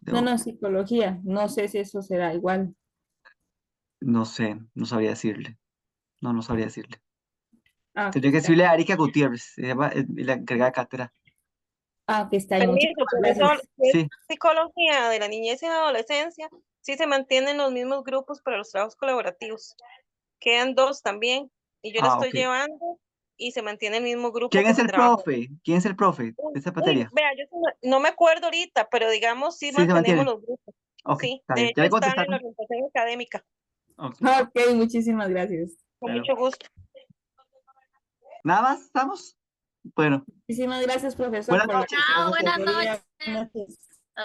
No, no, psicología, no sé si eso será igual. No sé, no sabría decirle. No, no sabría decirle. Ah, que Tendría que está. decirle a Erika Gutiérrez, se llama, la encargada de cátedra. Ah, que está ahí. Permiso, Muchísimas profesor, gracias. si es Sí, psicología de la niñez y la adolescencia, sí se mantienen los mismos grupos para los trabajos colaborativos. Quedan dos también, y yo la estoy ok. llevando y se mantiene el mismo grupo ¿Quién que es se el trabaja. profe? ¿Quién es el profe de esa Uy, materia? vea, no me acuerdo ahorita, pero digamos sí Sí, se mantenemos mantiene. los grupos. Ok, Sí, está de bien. ¿Ya hecho le está en la contestaron? orientación académica. Ok, Ok, muchísimas gracias. Con claro. mucho gusto. ¿Nada más? ¿Estamos? Bueno, Muchísimas gracias, profesor, buenas por la noches. Chao, Gracias a buenas ustedes. asesoría. noches. Buenas noches.